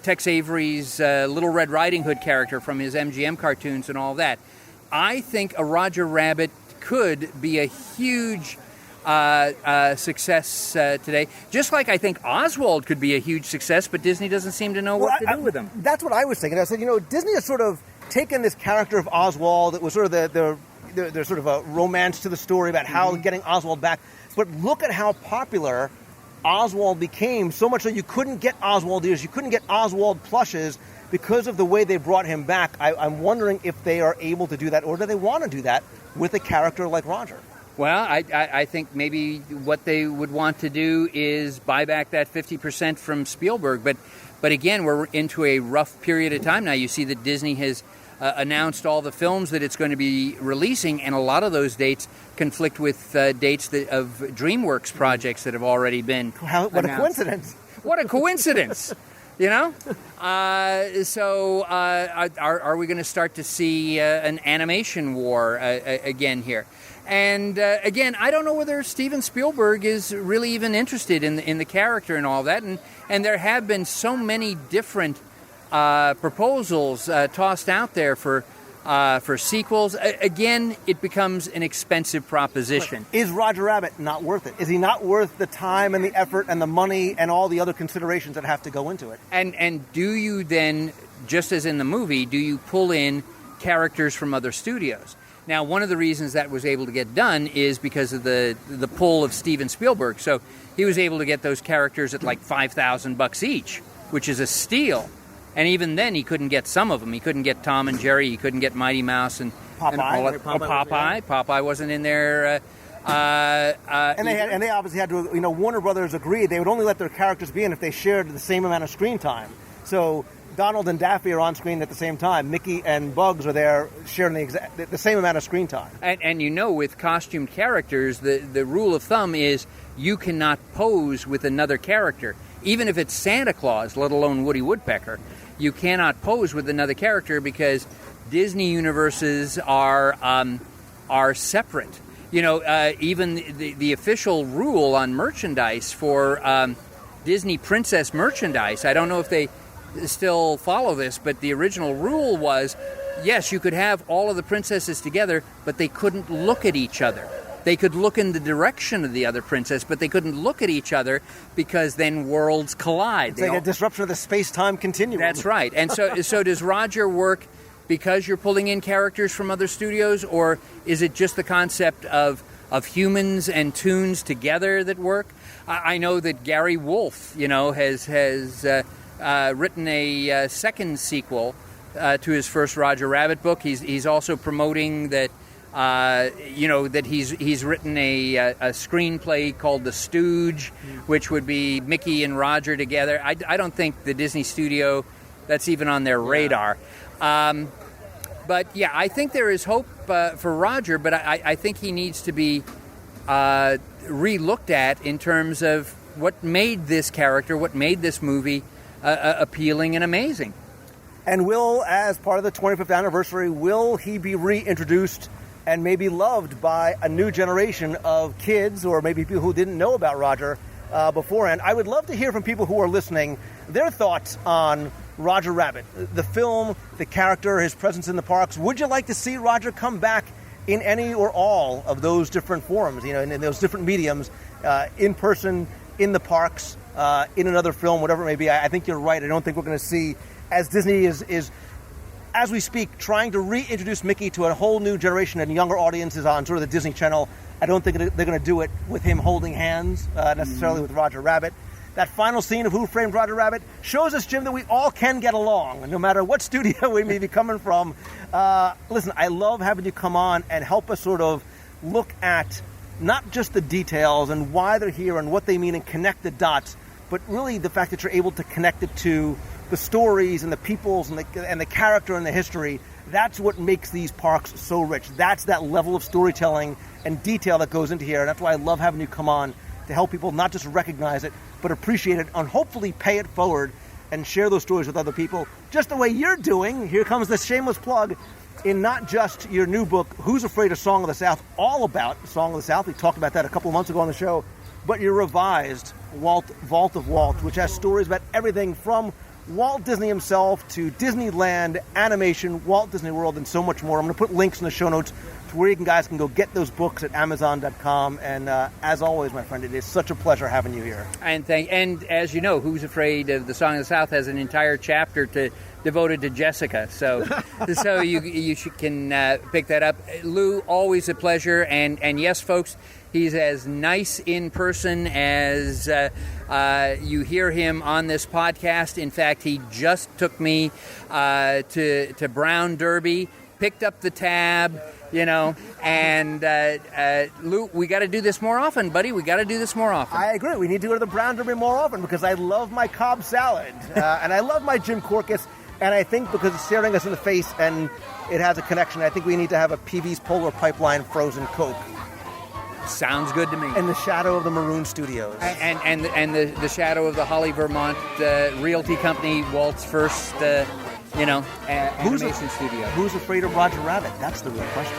Tex Avery's Little Red Riding Hood character from his MGM cartoons and all that. I think a Roger Rabbit could be a huge success today. Just like I think Oswald could be a huge success, but Disney doesn't seem to know what to do with him. That's what I was thinking. I said, Disney has sort of taken this character of Oswald. It was sort of there's sort of a romance to the story about how getting Oswald back. But look at how popular Oswald became, so much that you couldn't get Oswald ears, you couldn't get Oswald plushes because of the way they brought him back. I'm wondering if they are able to do that, or do they want to do that with a character like Roger? Well, I think maybe what they would want to do is buy back that 50% from Spielberg. But again, we're into a rough period of time now. You see that Disney has announced all the films that it's going to be releasing, and a lot of those dates conflict with dates of DreamWorks projects that have already been announced. What a coincidence. What a coincidence. So are we going to start to see an animation war again here? And again, I don't know whether Steven Spielberg is really even interested in the character and all that. And there have been so many different proposals tossed out there for sequels. Again, it becomes an expensive proposition. But is Roger Rabbit not worth it? Is he not worth the time and the effort and the money and all the other considerations that have to go into it? And do you then, just as in the movie, do you pull in characters from other studios? Now, one of the reasons that was able to get done is because of the pull of Steven Spielberg. So he was able to get those characters at like $5,000 each, which is a steal. And even then, he couldn't get some of them. He couldn't get Tom and Jerry. He couldn't get Mighty Mouse and Popeye. Popeye. Popeye wasn't in there. And they obviously had to. Warner Brothers agreed they would only let their characters be in if they shared the same amount of screen time. So Donald and Daffy are on screen at the same time. Mickey and Bugs are there sharing the same amount of screen time. And with costumed characters, the rule of thumb is you cannot pose with another character. Even if it's Santa Claus, let alone Woody Woodpecker, you cannot pose with another character because Disney universes are separate. Even the official rule on merchandise for Disney princess merchandise, I don't know if they still follow this, but the original rule was, yes, you could have all of the princesses together, but they couldn't look at each other. They could look in the direction of the other princess, but they couldn't look at each other because then worlds collide. It's like a disruption of the space-time continuum. That's right. And so does Roger work because you're pulling in characters from other studios, or is it just the concept of humans and tunes together that work? I know that Gary Wolfe, has written a second sequel to his first Roger Rabbit book. He's also promoting that. That he's written a screenplay called The Stooge, which would be Mickey and Roger together. I don't think the Disney studio, that's even on their radar. But yeah, I think there is hope for Roger, but I think he needs to be re-looked at in terms of what made this character, what made this movie appealing and amazing. And as part of the 25th anniversary, will he be reintroduced and maybe loved by a new generation of kids or maybe people who didn't know about Roger beforehand? I would love to hear from people who are listening their thoughts on Roger Rabbit, the film, the character, his presence in the parks. Would you like to see Roger come back in any or all of those different forms, in those different mediums, in person, in the parks, in another film, whatever it may be? I think you're right. I don't think we're going to see, as Disney is as we speak, trying to reintroduce Mickey to a whole new generation and younger audiences on sort of the Disney Channel. I don't think they're going to do it with him holding hands, necessarily with Roger Rabbit. That final scene of Who Framed Roger Rabbit shows us, Jim, that we all can get along, no matter what studio we may be coming from. Listen, I love having you come on and help us sort of look at not just the details and why they're here and what they mean and connect the dots, but really the fact that you're able to connect it to the stories and the peoples and the character and the history. That's what makes these parks so rich. That's that level of storytelling and detail that goes into here. And that's why I love having you come on to help people not just recognize it, but appreciate it and hopefully pay it forward and share those stories with other people, just the way you're doing. Here comes the shameless plug in not just your new book, Who's Afraid of Song of the South, all about Song of the South. We talked about that a couple of months ago on the show. But your revised Vault of Walt, which has stories about everything from Walt Disney himself to Disneyland, animation, Walt Disney World, and so much more. I'm going to put links in the show notes to where you guys can go get those books at Amazon.com. And as always, my friend, it is such a pleasure having you here. And as you know, Who's Afraid of the Song of the South has an entire chapter devoted to Jessica. So you can pick that up. Lou, always a pleasure. And yes, folks, he's as nice in person as you hear him on this podcast. In fact, he just took me to Brown Derby, picked up the tab, and Lou, we got to do this more often, buddy. We got to do this more often. I agree. We need to go to the Brown Derby more often because I love my Cobb salad and I love my Jim Corcus. And I think because it's staring us in the face and it has a connection, I think we need to have a PB's Polar Pipeline frozen Coke. Sounds good to me. In the shadow of the Maroon Studios. And the shadow of the Holly, Vermont Realty Company, Walt's first animation studio. Who's afraid of Roger Rabbit? That's the real question.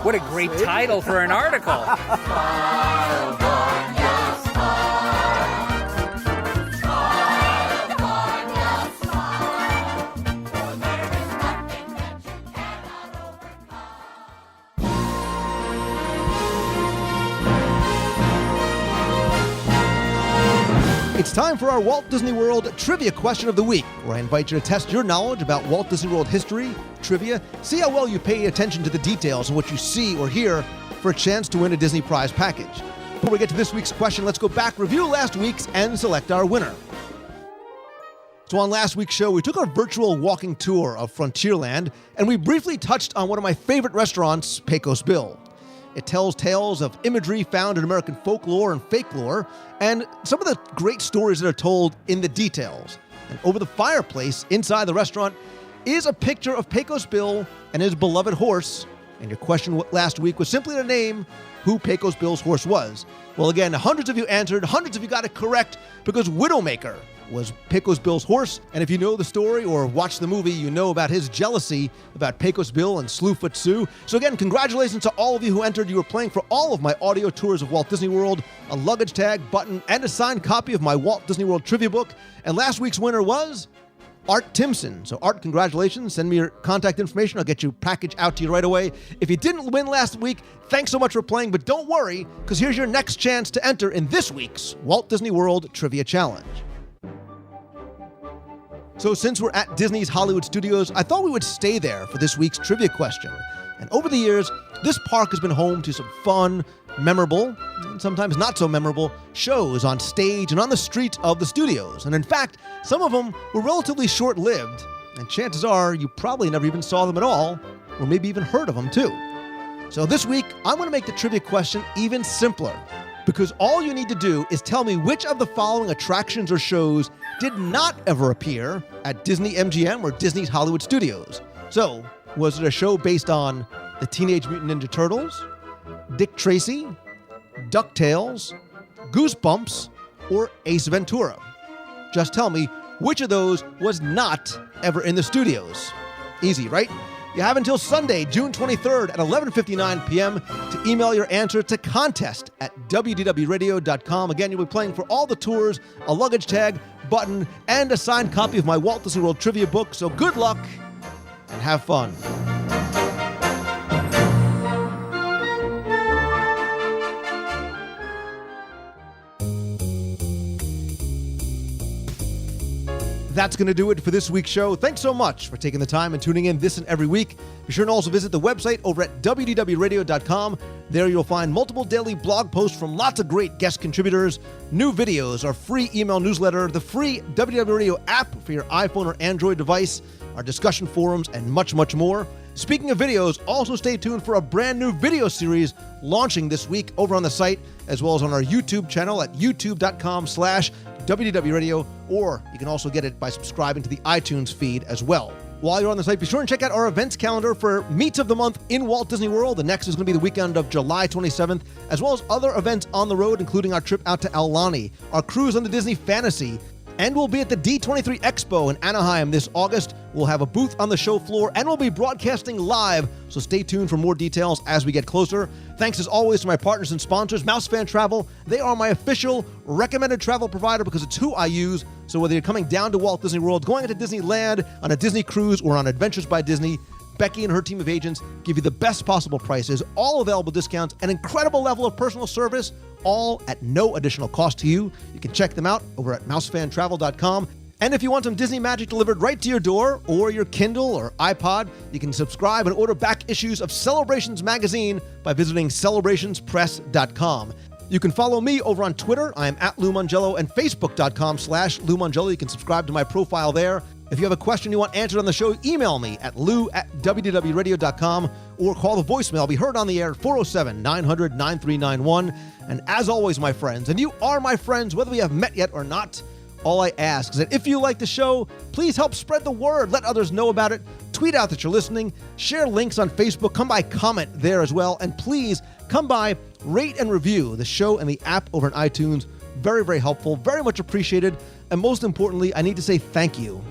What a great title for an article. It's time for our Walt Disney World Trivia Question of the Week, where I invite you to test your knowledge about Walt Disney World history, trivia, see how well you pay attention to the details of what you see or hear for a chance to win a Disney prize package. Before we get to this week's question, let's go back, review last week's, and select our winner. So on last week's show, we took a virtual walking tour of Frontierland, and we briefly touched on one of my favorite restaurants, Pecos Bill. It tells tales of imagery found in American folklore and fake lore, and some of the great stories that are told in the details. And over the fireplace inside the restaurant is a picture of Pecos Bill and his beloved horse. And your question last week was simply to name who Pecos Bill's horse was. Well, again, hundreds of you answered, hundreds of you got it correct, because Widowmaker was Pecos Bill's horse. And if you know the story or watch the movie, you know about his jealousy about Pecos Bill and Slewfoot Sue. So again, congratulations to all of you who entered. You were playing for all of my audio tours of Walt Disney World, a luggage tag, button, and a signed copy of my Walt Disney World trivia book. And last week's winner was Art Timpson. So Art, congratulations. Send me your contact information. I'll get your package out to you right away. If you didn't win last week, thanks so much for playing, but don't worry, because here's your next chance to enter in this week's Walt Disney World Trivia Challenge. So since we're at Disney's Hollywood Studios, I thought we would stay there for this week's trivia question. And over the years, this park has been home to some fun, memorable, and sometimes not so memorable, shows on stage and on the streets of the studios. And in fact, some of them were relatively short-lived, and chances are you probably never even saw them at all, or maybe even heard of them too. So this week, I'm going to make the trivia question even simpler, because all you need to do is tell me which of the following attractions or shows did not ever appear at Disney MGM or Disney's Hollywood Studios. So, was it a show based on the Teenage Mutant Ninja Turtles, Dick Tracy, DuckTales, Goosebumps, or Ace Ventura? Just tell me which of those was not ever in the studios. Easy, right? You have until Sunday, June 23rd at 11:59 p.m. to email your answer to contest@wdwradio.com. Again, you'll be playing for all the tours, a luggage tag, button, and a signed copy of my Walt Disney World trivia book. So good luck and have fun. That's going to do it for this week's show. Thanks so much for taking the time and tuning in this and every week. Be sure to also visit the website over at WDWradio.com. There you'll find multiple daily blog posts from lots of great guest contributors, new videos, our free email newsletter, the free WDW Radio app for your iPhone or Android device, our discussion forums, and much, much more. Speaking of videos, also stay tuned for a brand new video series launching this week over on the site, as well as on our YouTube channel at youtube.com/WDW Radio, or you can also get it by subscribing to the iTunes feed as well. While you're on the site, be sure and check out our events calendar for Meets of the Month in Walt Disney World. The next is going to be the weekend of July 27th, as well as other events on the road, including our trip out to Aulani, our cruise on the Disney Fantasy, and we'll be at the D23 Expo in Anaheim this August. We'll have a booth on the show floor, and we'll be broadcasting live, so stay tuned for more details as we get closer. Thanks as always to my partners and sponsors, Mouse Fan Travel. They are my official recommended travel provider because it's who I use. So whether you're coming down to Walt Disney World, going into Disneyland, on a Disney cruise, or on Adventures by Disney, Becky and her team of agents give you the best possible prices, all available discounts, an incredible level of personal service, all at no additional cost to you. You can check them out over at mousefantravel.com. And if you want some Disney magic delivered right to your door or your Kindle or iPod, you can subscribe and order back issues of Celebrations magazine by visiting celebrationspress.com. You can follow me over on Twitter. I am at Lou Mongello, and facebook.com/Lou Mongello. You can subscribe to my profile there. If you have a question you want answered on the show, email me at lou@wdwradio.com or call the voicemail. I'll be heard on the air at 407-900-9391. And as always, my friends, and you are my friends, whether we have met yet or not, all I ask is that if you like the show, please help spread the word. Let others know about it. Tweet out that you're listening. Share links on Facebook. Come by, comment there as well. And please come by, rate and review the show and the app over on iTunes. Very, very helpful. Very much appreciated. And most importantly, I need to say thank you.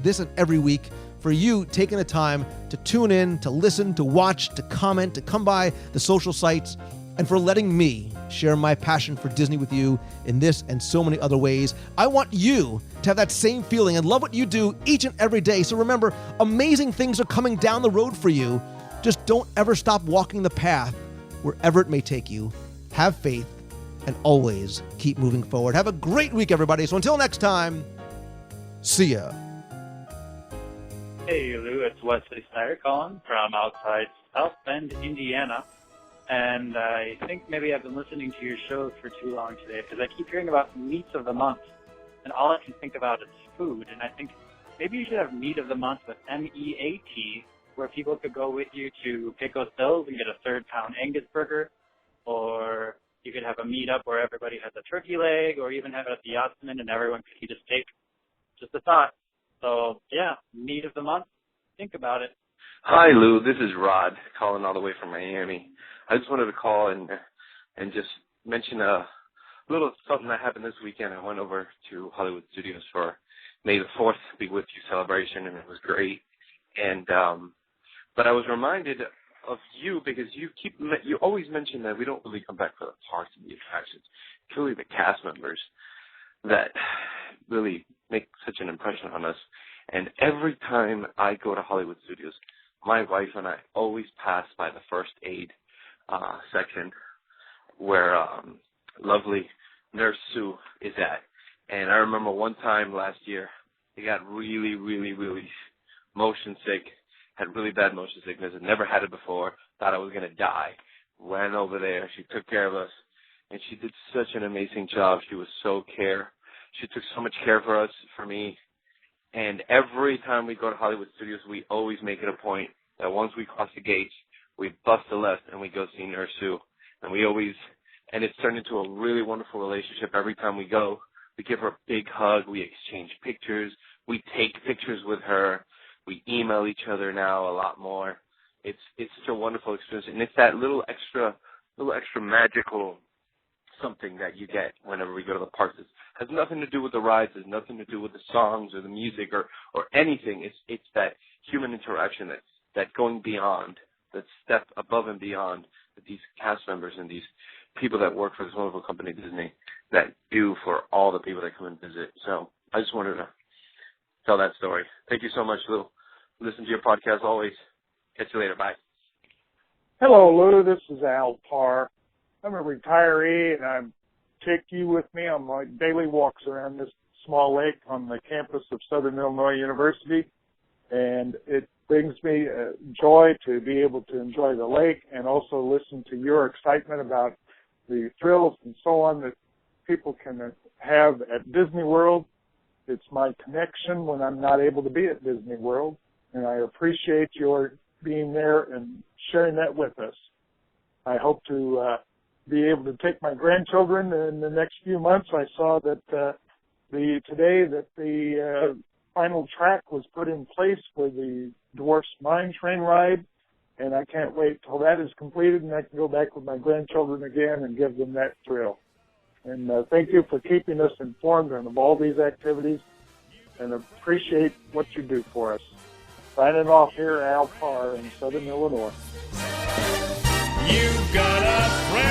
this and every week for you taking the time to tune in, to listen, to watch, to comment, to come by the social sites, and for letting me share my passion for Disney with you in this and so many other ways. I want you to have that same feeling and love what you do each and every day. So remember, amazing things are coming down the road for you. Just don't ever stop walking the path wherever it may take you. Have faith and always keep moving forward. Have a great week, everybody. So until next time, see ya. Hey, Lou, it's Wesley Snyder calling from outside South Bend, Indiana. And I think maybe I've been listening to your shows for too long today because I keep hearing about meats of the month, and all I can think about is food. And I think maybe you should have meat of the month with MEAT, where people could go with you to Pecos Hills and get a 3rd-pound Angus burger, or you could have a meetup where everybody has a turkey leg, or even have it at the Yachtsman and everyone could eat a steak. Just a thought. So, yeah, meat of the month. Think about it. Hi, Lou. This is Rod calling all the way from Miami. I just wanted to call and just mention a little something that happened this weekend. I went over to Hollywood Studios for May the 4th Be With You celebration, and it was great. And but I was reminded of you because you always mention that we don't really come back for the parks and the attractions. It's really the cast members that really make such an impression on us. And every time I go to Hollywood Studios, my wife and I always pass by the first aid section where lovely Nurse Sue is at. And I remember one time last year, he got really, really, really motion sick, had really bad motion sickness, had never had it before, thought I was going to die. Ran over there. She took care of us, and she did such an amazing job. She took so much care for us, for me. And every time we go to Hollywood Studios, we always make it a point that once we cross the gates, we bust a left and we go see Nurse Sue. And it's turned into a really wonderful relationship. Every time we go, we give her a big hug. We exchange pictures. We take pictures with her. We email each other now a lot more. It's such a wonderful experience, and it's that little extra magical something that you get whenever we go to the parks. It has nothing to do with the rides. It has nothing to do with the songs or the music or anything. It's that human interaction that going beyond, that step above and beyond that these cast members and these people that work for this wonderful company, Disney, that do for all the people that come and visit. So I just wanted to tell that story. Thank you so much, Lou. Listen to your podcast always. Catch you later. Bye. Hello, Lou. This is Al Parr. I'm a retiree, and I take you with me on my daily walks around this small lake on the campus of Southern Illinois University. And it brings me joy to be able to enjoy the lake and also listen to your excitement about the thrills and so on that people can have at Disney World. It's my connection when I'm not able to be at Disney World, and I appreciate your being there and sharing that with us. I hope to be able to take my grandchildren in the next few months. I saw that today that the final track was put in place for the Dwarfs Mine Train ride, and I can't wait till that is completed and I can go back with my grandchildren again and give them that thrill. And thank you for keeping us informed of all these activities, and appreciate what you do for us. Signing off here, Al Parr in Southern Illinois. You've got a friend.